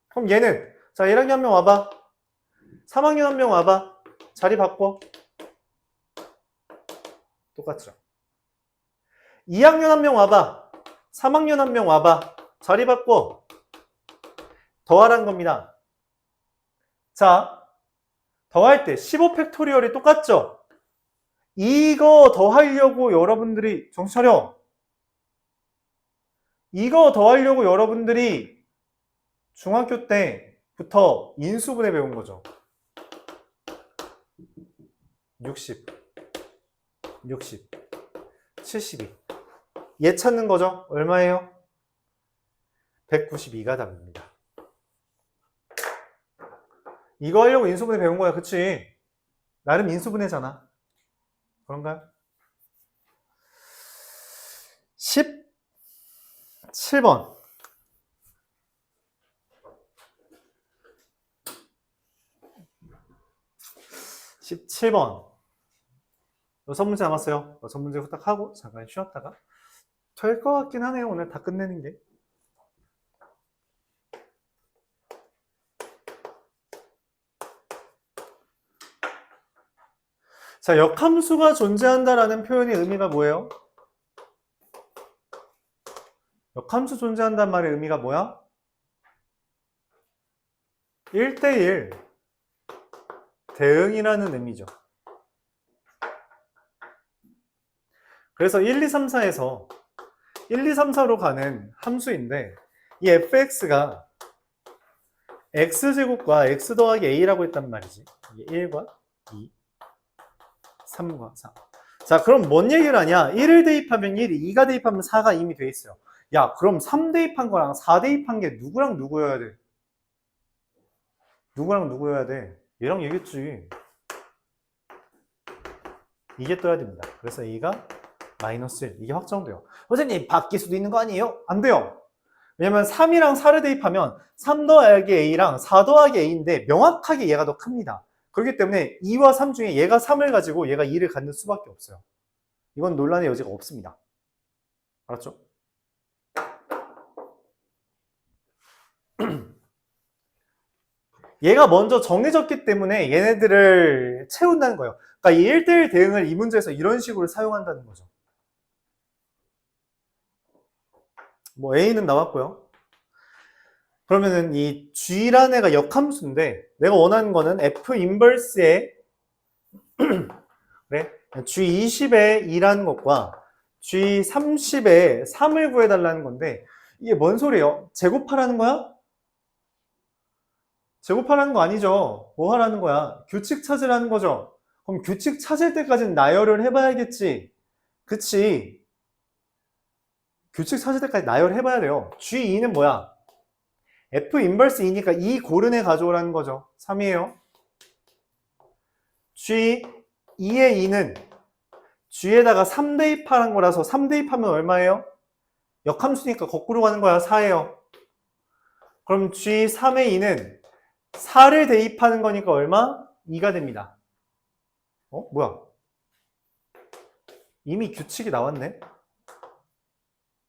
S1: 그럼 얘는, 자, 1학년 한 명 와봐. 3학년 한 명 와봐. 자리 바꿔. 똑같죠? 2학년 한 명 와봐. 3학년 한 명 와봐. 자리 바꿔. 더하라는 겁니다. 자, 더할 때 15팩토리얼이 똑같죠? 이거 더하려고 여러분들이 정신 차려. 이거 더하려고 여러분들이 중학교 때부터 인수분해 배운 거죠. 60, 72. 얘 찾는 거죠? 얼마예요? 192가 답입니다. 이거 하려고 인수분해 배운 거야, 그치? 나름 인수분해잖아. 그런가요? 17번. 17번. 6문제 남았어요. 6문제 후딱 하고 잠깐 쉬었다가 될 것 같긴 하네요. 오늘 다 끝내는 게. 자, 역함수가 존재한다라는 표현의 의미가 뭐예요? 역함수 존재한다는 말의 의미가 뭐야? 1대1 대응이라는 의미죠. 그래서 1, 2, 3, 4에서 1, 2, 3, 4로 가는 함수인데 이 fx가 x제곱과 x 더하기 a라고 했단 말이지. 이게 1과 2, 3과 4. 자, 그럼 뭔 얘기를 하냐? 1을 대입하면 1, 2가 대입하면 4가 이미 돼 있어요. 야, 그럼 3 대입한 거랑 4 대입한 게 누구랑 누구여야 돼? 누구랑 누구여야 돼? 얘랑 얘겠지. 이게 떠야 됩니다. 그래서 a가 마이너스 1. 이게 확정돼요. 선생님, 바뀔 수도 있는 거 아니에요? 안 돼요. 왜냐면 3이랑 4를 대입하면 3 더하기 a랑 4 더하기 a인데 명확하게 얘가 더 큽니다. 그렇기 때문에 2와 3 중에 얘가 3을 가지고 얘가 2를 갖는 수밖에 없어요. 이건 논란의 여지가 없습니다. 알았죠? 얘가 먼저 정해졌기 때문에 얘네들을 채운다는 거예요. 그러니까 이 1대1 대응을 이 문제에서 이런 식으로 사용한다는 거죠. 뭐 A는 나왔고요. 그러면은 이 G라는 애가 역함수인데 내가 원하는 거는 F 인버스의 그래? G20의 2라는 것과 G30의 3을 구해달라는 건데 이게 뭔 소리예요? 제곱하라는 거야? 제곱하라는 거 아니죠. 뭐 하라는 거야? 규칙 찾으라는 거죠. 그럼 규칙 찾을 때까지는 나열을 해봐야겠지. 그치? 규칙 찾을 때까지 나열해봐야 돼요. G2는 뭐야? F 인버스 2니까 2 고른애 가져오라는 거죠. 3이에요. G2의 2는 G에다가 3 대입하는 거라서 3 대입하면 얼마예요? 역함수니까 거꾸로 가는 거야. 4예요. 그럼 G3의 2는 4를 대입하는 거니까 얼마? 2가 됩니다. 뭐야? 이미 규칙이 나왔네.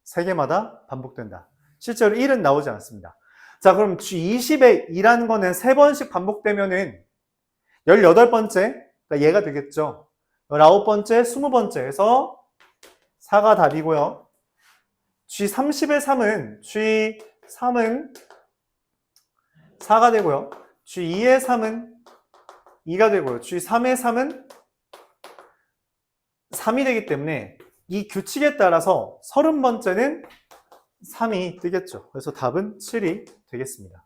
S1: 3개마다 반복된다. 실제로 1은 나오지 않습니다. 자, 그럼 G20의 2라는 거는 3번씩 반복되면은 18번째, 그러니까 얘가 되겠죠. 19번째, 20번째 해서 4가 답이고요. G30의 3은, G3은 4가 되고요. G2의 3은 2가 되고요. G3의 3은 3이 되기 때문에 이 규칙에 따라서 30번째는 3이 뜨겠죠. 그래서 답은 7이 되겠습니다.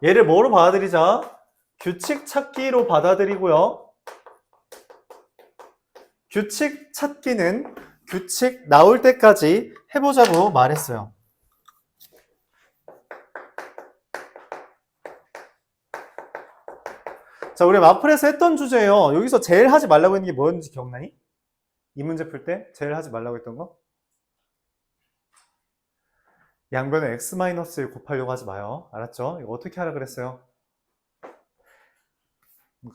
S1: 얘를 뭐로 받아들이자? 규칙 찾기로 받아들이고요. 규칙 찾기는 규칙 나올 때까지 해보자고 말했어요. 자, 우리 마플에서 했던 주제예요. 여기서 제일 하지 말라고 했는 게 뭐였는지 기억나니? 이 문제 풀 때 제일 하지 말라고 했던 거? 양변을 x-1 곱하려고 하지 마요. 알았죠? 이거 어떻게 하라 그랬어요?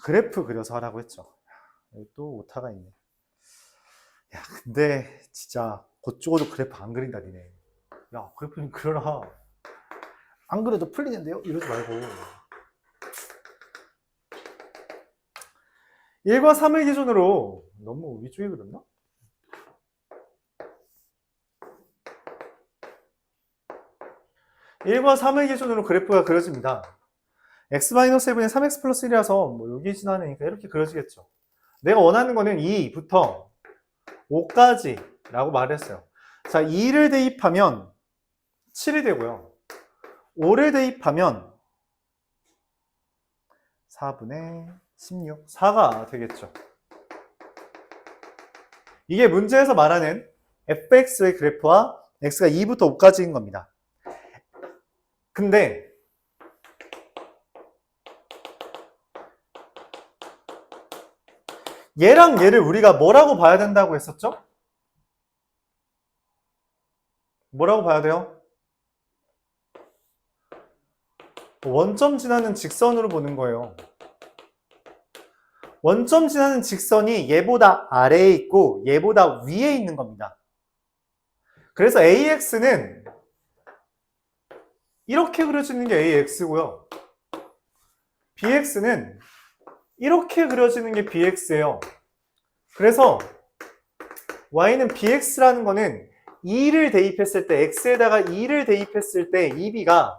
S1: 그래프 그려서 하라고 했죠. 여기 또 오타가 있네. 야, 근데 진짜 곧 죽어도 그래프 안 그린다 니네. 야, 그래프 좀 그려라. 안 그래도 풀리는데요? 이러지 말고. 1과 3을 기준으로 너무 위쪽에 그렸나? (1과 3을) 기준으로 그래프가 그려집니다. x-1이 3x 플러스 1이라서 뭐 여기 지나니까 이렇게 그려지겠죠. 내가 원하는 거는 2부터 5까지 라고 말했어요. 자, 2를 대입하면 7이 되고요. 5를 대입하면 4분의 16, 4가 되겠죠. 이게 문제에서 말하는 fx의 그래프와 x가 2부터 5까지인 겁니다. 근데 얘랑 얘를 우리가 뭐라고 봐야 된다고 했었죠? 뭐라고 봐야 돼요? 원점 지나는 직선으로 보는 거예요. 원점 지나는 직선이 얘보다 아래에 있고 얘보다 위에 있는 겁니다. 그래서 AX는 이렇게 그려지는 게 AX고요. BX는 이렇게 그려지는 게 BX예요. 그래서 Y는 BX라는 거는 2를 대입했을 때, X에다가 2를 대입했을 때 2B가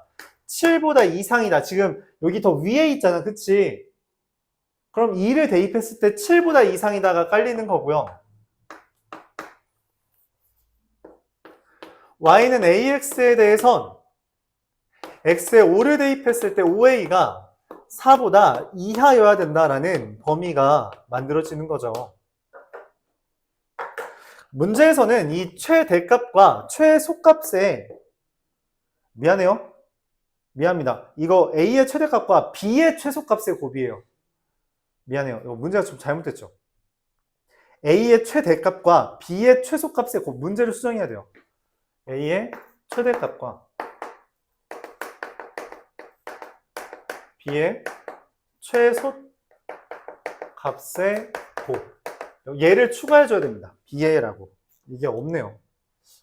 S1: 7보다 이상이다. 지금 여기 더 위에 있잖아. 그치? 그럼 2를 대입했을 때 7보다 이상이다가 깔리는 거고요. Y는 AX에 대해선 X에 5를 대입했을 때 5A가 4보다 이하여야 된다라는 범위가 만들어지는 거죠. 문제에서는 이 최대값과 최소값의 미안해요. 미안합니다. 이거 A의 최대값과 B의 최소값의 곱이에요. 미안해요. 이거 문제가 좀 잘못됐죠. A의 최대값과 B의 최소값의 곱 문제를 수정해야 돼요. A의 최대값과 B의 최소값의 곱. 얘를 추가해줘야 됩니다. B라고. 이게 없네요.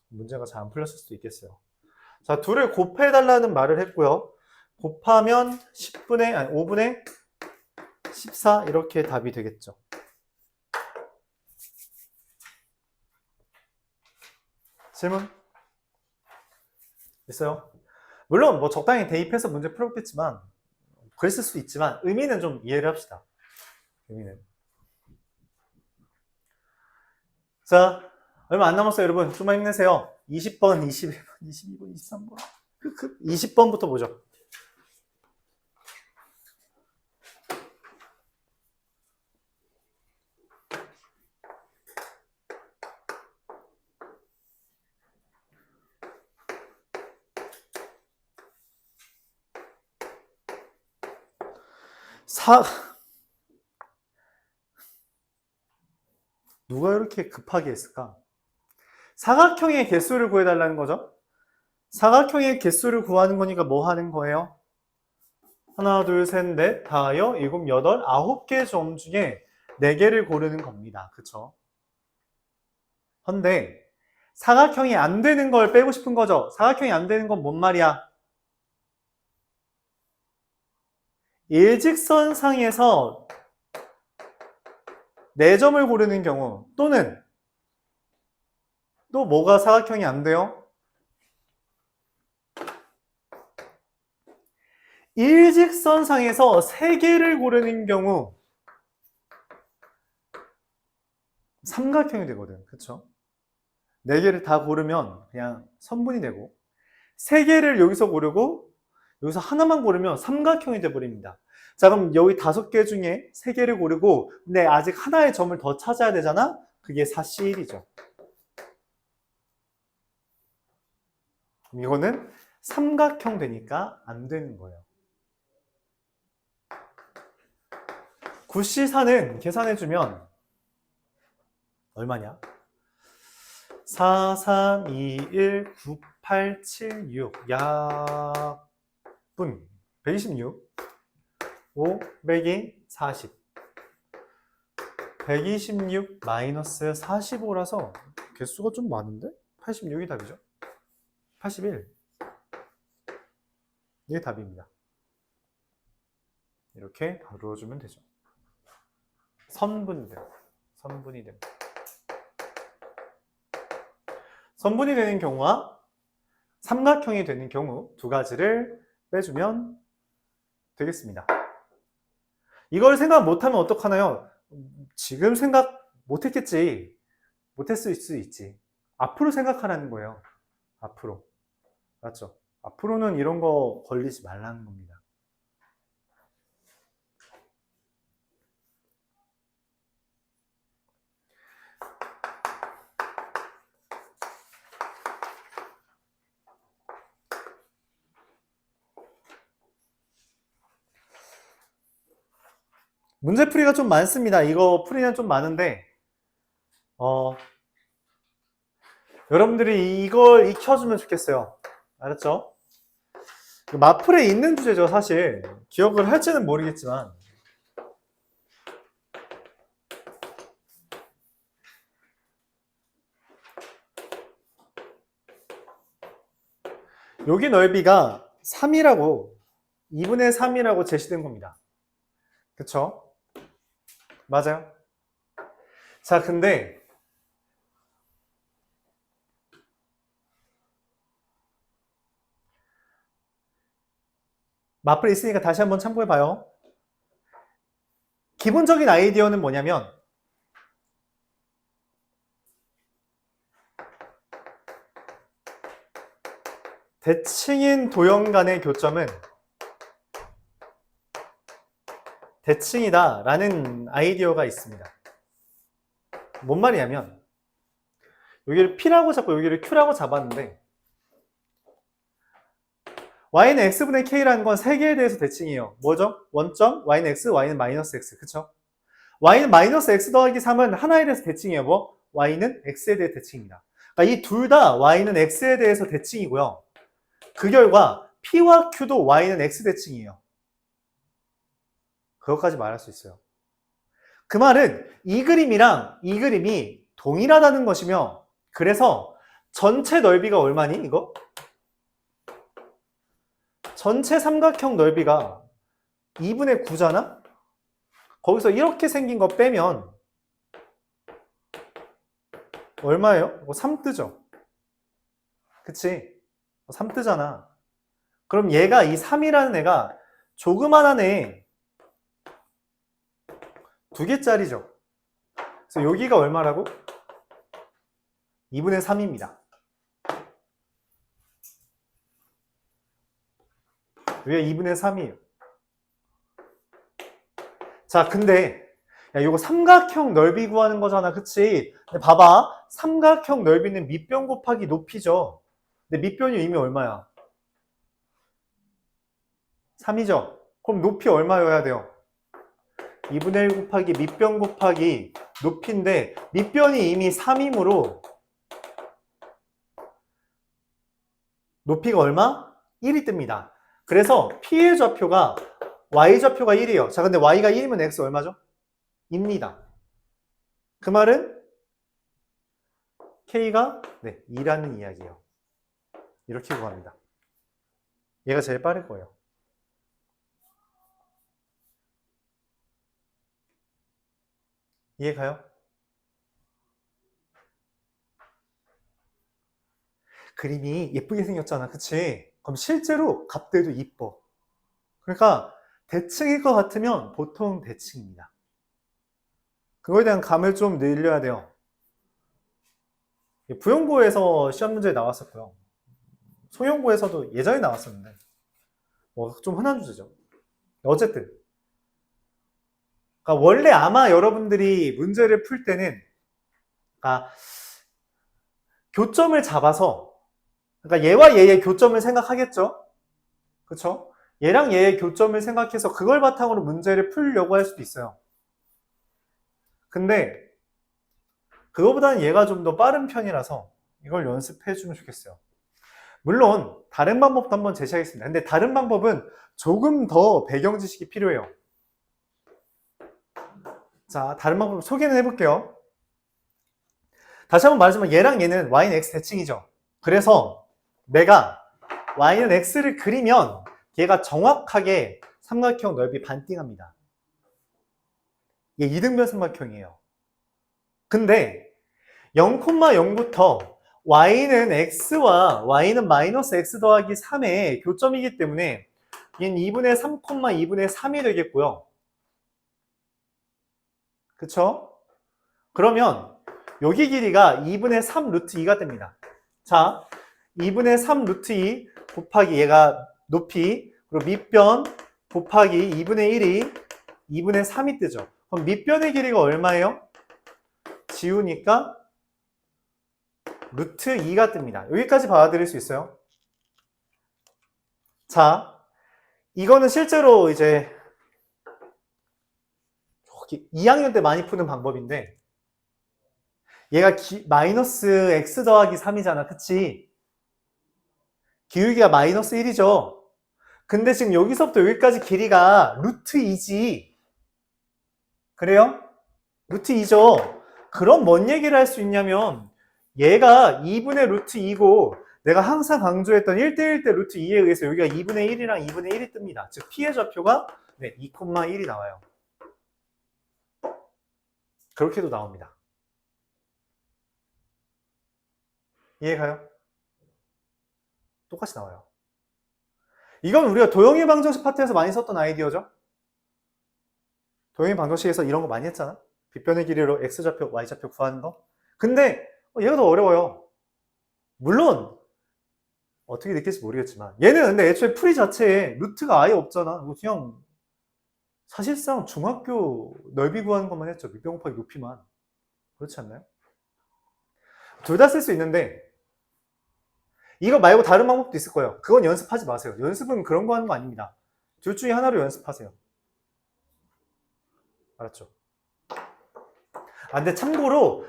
S1: 문제가 잘 안 풀렸을 수도 있겠어요. 자, 둘을 곱해달라는 말을 했고요. 곱하면 5분의 14 이렇게 답이 되겠죠. 질문? 있어요? 물론 뭐 적당히 대입해서 문제 풀었겠지만 그랬을 수도 있지만 의미는 좀 이해를 합시다. 의미는. 자, 얼마 안 남았어요, 여러분. 좀만 힘내세요. 20번, 21번, 22번, 23번. 20번부터 보죠. 누가 이렇게 급하게 했을까? 사각형의 개수를 구해달라는 거죠. 사각형의 개수를 구하는 거니까 뭐 하는 거예요? 하나, 둘, 셋, 넷, 다여, 일곱, 여덟, 9개 점 중에 4개를 고르는 겁니다. 그쵸? 근데 사각형이 안 되는 걸 빼고 싶은 거죠. 사각형이 안 되는 건 뭔 말이야? 일직선상에서 4점을 고르는 경우 또는 또 뭐가 사각형이 안 돼요? 일직선상에서 3개를 고르는 경우 삼각형이 되거든. 그쵸? 4개를 다 고르면 그냥 선분이 되고 3개를 여기서 고르고 여기서 하나만 고르면 삼각형이 돼버립니다. 자, 그럼 여기 5개 중에 3개를 고르고 근데 아직 하나의 점을 더 찾아야 되잖아? 그게 4C1이죠. 이거는 삼각형 되니까 안 되는 거예요. 9C4는 계산해주면 얼마냐? 4, 3, 2, 1, 9, 8, 7, 6 약분 126 5 빼기 40 126 마이너스 45라서 개수가 좀 많은데? 86이 답이죠. 81 이게 답입니다. 이렇게 바로주면 되죠. 선분이 됩니다. 선분이 됩니다. 선분이 되는 경우와 삼각형이 되는 경우 두 가지를 빼주면 되겠습니다. 이걸 생각 못하면 어떡하나요? 지금 생각 못했겠지. 못했을 수 있지. 앞으로 생각하라는 거예요. 앞으로. 맞죠? 앞으로는 이런 거 걸리지 말라는 겁니다. 문제풀이가 좀 많습니다. 이거 풀이는 좀 많은데 여러분들이 이걸 익혀주면 좋겠어요. 알았죠? 마플에 있는 주제죠, 사실. 기억을 할지는 모르겠지만. 여기 넓이가 3이라고 2분의 3이라고 제시된 겁니다. 그쵸? 맞아요. 자, 근데 마플 있으니까 다시 한번 참고해봐요. 기본적인 아이디어는 뭐냐면 대칭인 도형 간의 교점은 대칭이다 라는 아이디어가 있습니다. 뭔 말이냐면 여기를 P라고 잡고 여기를 Q라고 잡았는데 y는 x분의 k라는 건 3개에 대해서 대칭이에요. 뭐죠? 원점, y는 x, y는 마이너스 x. 그쵸? y는 마이너스 x 더하기 3은 하나에 대해서 대칭이에요. 뭐? y는 x에 대해 대칭입니다. 그러니까 이 둘 다 y는 x에 대해서 대칭이고요. 그 결과 p와 q도 y는 x 대칭이에요. 그것까지 말할 수 있어요. 그 말은 이 그림이랑 이 그림이 동일하다는 것이며 그래서 전체 넓이가 얼마니? 이거? 전체 삼각형 넓이가 2분의 9잖아? 거기서 이렇게 생긴 거 빼면 얼마예요? 이거 3 뜨죠? 그치? 3 뜨잖아. 그럼 얘가 이 3이라는 애가 조그만한 애 2개짜리죠? 그래서 여기가 얼마라고? 2분의 3입니다. 여기가 2분의 3이에요. 자, 근데 야, 이거 삼각형 넓이 구하는 거잖아, 그치? 근데 봐봐, 삼각형 넓이는 밑변 곱하기 높이죠. 근데 밑변이 이미 얼마야? 3이죠? 그럼 높이 얼마여야 돼요? 2분의 1 곱하기 밑변 곱하기 높이인데 밑변이 이미 3이므로 높이가 얼마? 1이 뜹니다. 그래서 P의 좌표가 Y좌표가 1이에요. 자, 근데 Y가 1이면 X 얼마죠? 입니다. 그 말은 K가 2라는 이야기예요. 이렇게 구합니다. 얘가 제일 빠를 거예요. 이해 가요? 그림이 예쁘게 생겼잖아, 그치? 그럼 실제로 값들도 이뻐. 그러니까 대칭일 것 같으면 보통 대칭입니다. 그거에 대한 감을 좀 늘려야 돼요. 부연고에서 시험 문제에 나왔었고요. 소형고에서도 예전에 나왔었는데 뭐 좀 흔한 주제죠. 어쨌든 그러니까 원래 아마 여러분들이 문제를 풀 때는 그러니까 교점을 잡아서 그러니까 얘와 얘의 교점을 생각하겠죠. 그렇죠? 얘랑 얘의 교점을 생각해서 그걸 바탕으로 문제를 풀려고 할 수도 있어요. 근데 그거보다는 얘가 좀 더 빠른 편이라서 이걸 연습해 주면 좋겠어요. 물론 다른 방법도 한번 제시하겠습니다. 근데 다른 방법은 조금 더 배경 지식이 필요해요. 자, 다른 방법 소개는 해볼게요. 다시 한번 말하지만 얘랑 얘는 y는 x 대칭이죠. 그래서 내가 y는 x를 그리면 얘가 정확하게 삼각형 넓이 반띵합니다. 얘 이등변 삼각형이에요. 근데 0,0부터 y는 x와 y는 마이너스 x 더하기 3의 교점이기 때문에 얘는 2분의 3, 2분의 3이 되겠고요. 그쵸? 그러면 여기 길이가 2분의 3 루트 2가 됩니다. 자, 2분의 3 루트 2 곱하기 얘가 높이, 그리고 밑변 곱하기 2분의 1이 2분의 3이 뜨죠. 그럼 밑변의 길이가 얼마예요? 지우니까 루트 2가 뜹니다. 여기까지 받아들일 수 있어요? 자, 이거는 실제로 이제 2학년 때 많이 푸는 방법인데 얘가 마이너스 x 더하기 3이잖아. 그치? 기울기가 마이너스 1이죠. 근데 지금 여기서부터 여기까지 길이가 루트 2지. 그래요? 루트 2죠. 그럼 뭔 얘기를 할 수 있냐면 얘가 2분의 루트 2고 내가 항상 강조했던 1대1 대 루트 2에 의해서 여기가 2분의 1이랑 2분의 1이 뜹니다. 즉 P의 좌표가 2,1이 나와요. 그렇게도 나옵니다. 이해가요? 똑같이 나와요. 이건 우리가 도형의 방정식 파트에서 많이 썼던 아이디어죠? 도형의 방정식에서 이런 거 많이 했잖아? 빗변의 길이로 x좌표, y좌표 구하는 거. 근데 얘가 더 어려워요. 물론 어떻게 느낄지 모르겠지만 얘는 근데 애초에 풀이 자체에 루트가 아예 없잖아. 그냥 사실상 중학교 넓이 구하는 것만 했죠. 밑변 곱하기 높이만. 그렇지 않나요? 둘 다 쓸 수 있는데 이거 말고 다른 방법도 있을 거예요. 그건 연습하지 마세요. 연습은 그런 거 하는 거 아닙니다. 둘 중에 하나로 연습하세요. 알았죠? 아, 근데 참고로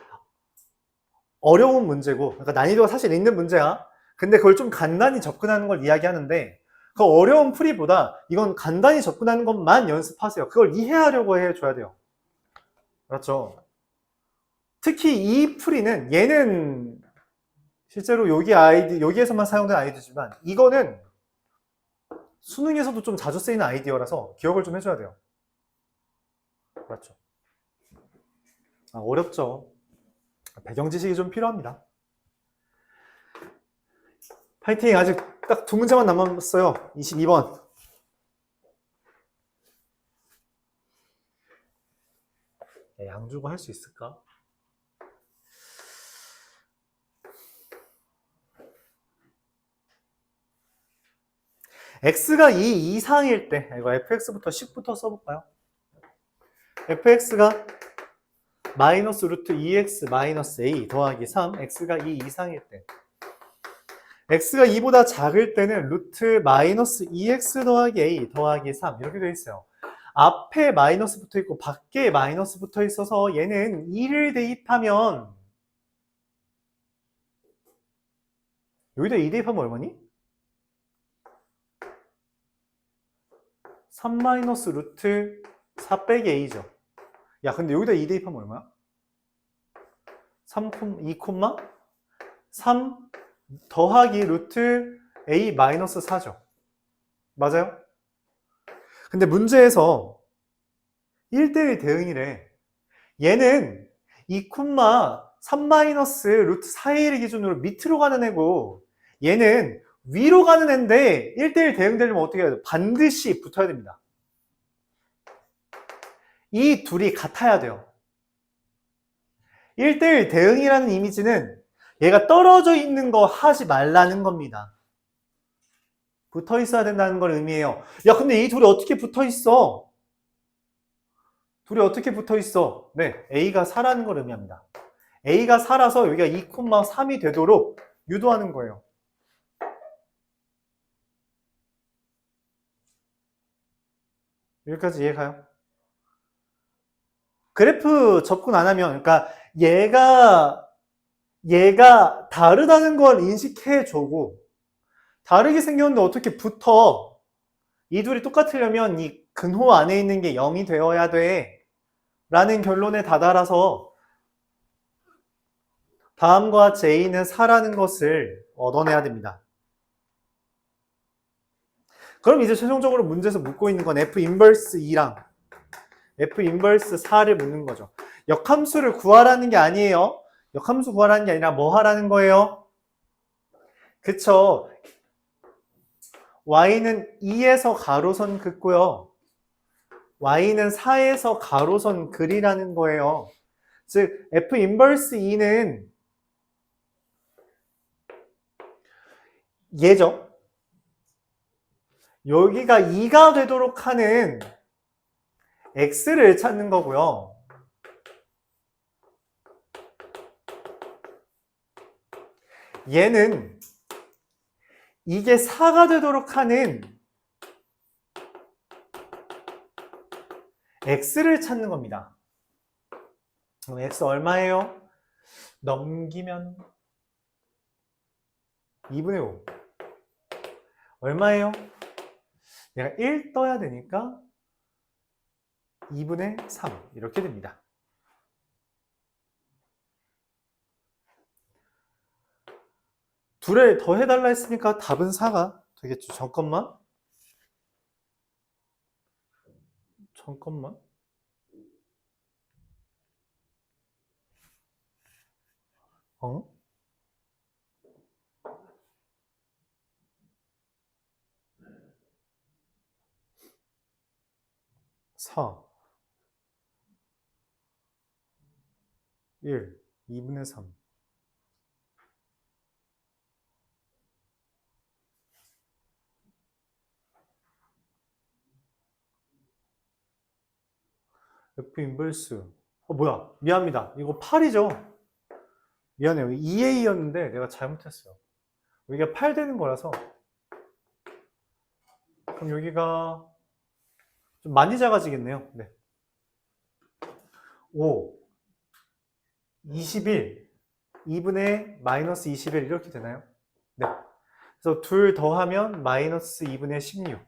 S1: 어려운 문제고, 그러니까 난이도가 사실 있는 문제야. 근데 그걸 좀 간단히 접근하는 걸 이야기하는데 그 어려운 풀이보다 이건 간단히 접근하는 것만 연습하세요. 그걸 이해하려고 해줘야 돼요. 알았죠? 특히 이 풀이는 얘는 실제로 여기에서만 사용된 아이디어지만 이거는 수능에서도 좀 자주 쓰이는 아이디어라서 기억을 좀 해줘야 돼요. 맞죠? 아, 어렵죠. 배경 지식이 좀 필요합니다. 파이팅! 아직 딱 두 문제만 남았어요. 22번. 양주고 할 수 있을까? x가 2 이상일 때, 이거 fx부터 식부터 써볼까요? fx가 마이너스 루트 2x 마이너스 a 더하기 3, x가 2 이상일 때. x가 2보다 작을 때는 루트 마이너스 2x 더하기 a 더하기 3 이렇게 되어 있어요. 앞에 마이너스 붙어 있고 밖에 마이너스 붙어 있어서 얘는 2를 대입하면 여기다 2 대입하면 얼마니? 3 마이너스 루트 4 빼기 a죠. 야, 근데 여기다 2 대입하면 얼마야? 2, 3 더하기 루트 a 마이너스 4죠. 맞아요? 근데 문제에서 1대1 대응이래. 얘는 2, 3 마이너스 루트 4a 기준으로 밑으로 가는 애고 얘는 위로 가는 애인데 1대1 대응되려면 어떻게 해야 돼? 반드시 붙어야 됩니다. 이 둘이 같아야 돼요. 1대1 대응이라는 이미지는 얘가 떨어져 있는 거 하지 말라는 겁니다. 붙어 있어야 된다는 걸 의미해요. 야, 근데 이 둘이 어떻게 붙어 있어? 둘이 어떻게 붙어 있어? 네, A가 4라는 걸 의미합니다. A가 4라서 여기가 2, 3이 되도록 유도하는 거예요. 여기까지 이해가요? 그래프 접근 안 하면, 그러니까 얘가 다르다는 걸 인식해주고 다르게 생겼는데 어떻게 붙어? 이 둘이 똑같으려면 이 근호 안에 있는 게 0이 되어야 돼 라는 결론에 다다라서 다음과 J는 4라는 것을 얻어내야 됩니다. 그럼 이제 최종적으로 문제에서 묻고 있는 건 F 인버스 2랑 F 인버스 4를 묻는 거죠. 역함수를 구하라는 게 아니에요. 역함수 구하라는 게 아니라 뭐 하라는 거예요? 그쵸. y는 2에서 가로선 긋고요. y는 4에서 가로선 그리라는 거예요. 즉 F 인버스 2는 얘죠. 여기가 2가 되도록 하는 x를 찾는 거고요. 얘는 이게 4가 되도록 하는 x를 찾는 겁니다. 그럼 x 얼마예요? 넘기면 2분의 5. 얼마예요? 얘가 1 떠야 되니까 2분의 3 이렇게 됩니다. 둘을 더 해달라 했으니까 답은 4가 되겠죠. 잠깐만. 어? 4 1 2분의 3 F 인버스 뭐야 미안합니다. 이거 8이죠. 미안해요. 2A였는데 내가 잘못했어요. 여기가 8 되는 거라서 그럼 여기가 좀 많이 작아지겠네요. 네. 5 21 2분의 마이너스 21 이렇게 되나요? 네. 그래서 둘 더하면 마이너스 2분의 16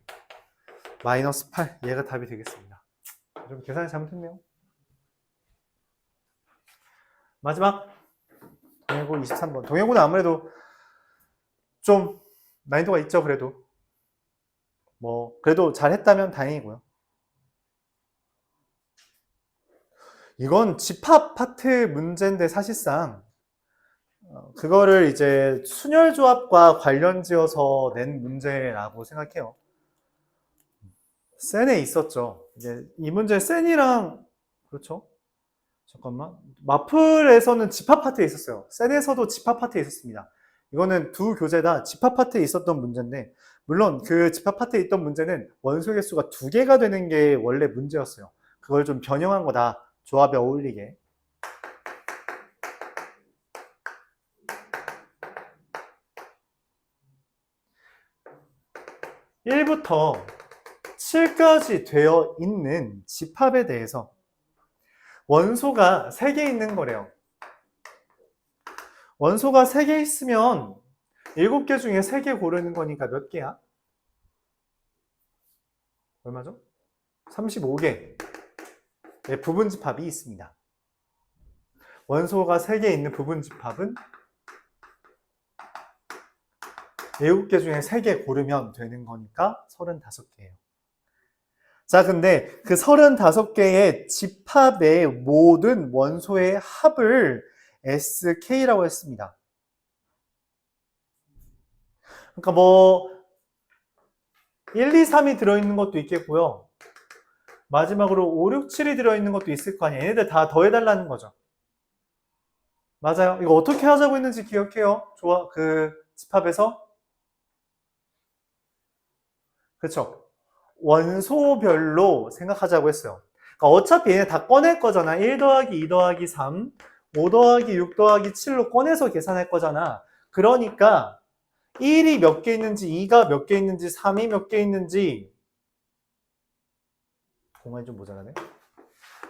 S1: 마이너스 8 얘가 답이 되겠습니다. 좀 계산이 잘못했네요. 마지막 동해고 23번. 동해고는 아무래도 좀 난이도가 있죠. 그래도 잘했다면 다행이고요. 이건 집합 파트 문제인데 사실상 그거를 이제 순열조합과 관련 지어서 낸 문제라고 생각해요. 센에 있었죠. 이제 이 문제 센이랑 그렇죠. 잠깐만. 마플에서는 집합 파트에 있었어요. 센에서도 집합 파트에 있었습니다. 이거는 두 교재 다 집합 파트에 있었던 문제인데 물론 그 집합 파트에 있던 문제는 원소 개수가 2개가 되는 게 원래 문제였어요. 그걸 좀 변형한 거다. 조합에 어울리게. 1부터 7까지 되어 있는 집합에 대해서 원소가 3개 있는 거래요. 원소가 3개 있으면 7개 중에 3개 고르는 거니까 몇 개야? 얼마죠? 35개. 의 부분 집합이 있습니다. 원소가 3개 있는 부분 집합은 7개 중에 3개 고르면 되는 거니까 35개예요. 자, 근데 그 35개의 집합의 모든 원소의 합을 SK라고 했습니다. 그러니까 뭐 1, 2, 3이 들어있는 것도 있겠고요. 마지막으로 5, 6, 7이 들어있는 것도 있을 거 아니에요. 얘네들 다 더해달라는 거죠. 맞아요. 이거 어떻게 하자고 했는지 기억해요? 좋아, 그 집합에서? 그쵸? 원소별로 생각하자고 했어요. 그러니까 어차피 얘네 다 꺼낼 거잖아. 1 더하기 2 더하기 3, 5 더하기 6 더하기 7로 꺼내서 계산할 거잖아. 그러니까 1이 몇 개 있는지, 2가 몇 개 있는지, 3이 몇 개 있는지, 공간이 좀 모자라네.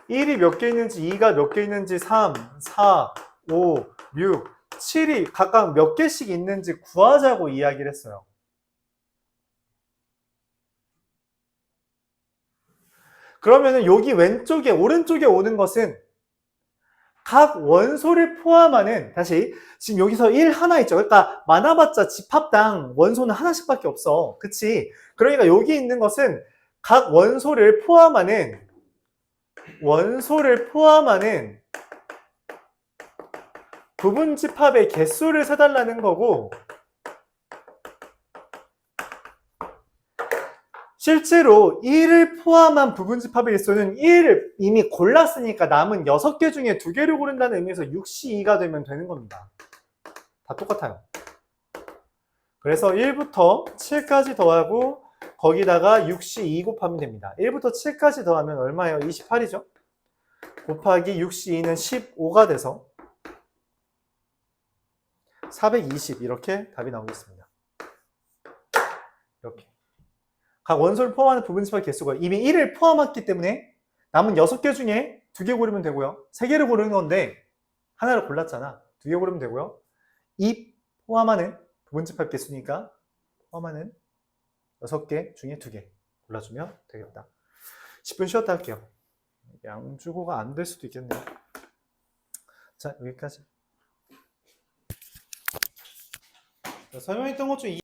S1: 1이 몇 개 있는지, 2가 몇 개 있는지, 3, 4, 5, 6, 7이 각각 몇 개씩 있는지 구하자고 이야기를 했어요. 그러면은 여기 왼쪽에, 오른쪽에 오는 것은 각 원소를 포함하는, 다시, 지금 여기서 1 하나 있죠. 그러니까 많아봤자 집합당 원소는 하나씩밖에 없어. 그치? 그러니까 여기 있는 것은 각 원소를 포함하는 부분 집합의 개수를 세달라는 거고, 실제로 1을 포함한 부분 집합의 개수는 1을 이미 골랐으니까 남은 6개 중에 2개를 고른다는 의미에서 6C2가 되면 되는 겁니다. 다 똑같아요. 그래서 1부터 7까지 더하고 거기다가 6C2 곱하면 됩니다. 1부터 7까지 더하면 얼마예요? 28이죠? 곱하기 6C2는 15가 돼서 420 이렇게 답이 나오겠습니다. 이렇게. 각 원소를 포함하는 부분 집합 개수가 이미 1을 포함했기 때문에 남은 6개 중에 2개 고르면 되고요. 3개를 고르는 건데 하나를 골랐잖아. 2개 고르면 되고요. 2 포함하는 부분 집합 개수니까 포함하는 6개 중에 2개 골라주면 되겠다. 10분 쉬었다 할게요. 양주고가 안 될 수도 있겠네요. 자, 여기까지. 설명했던 것 중에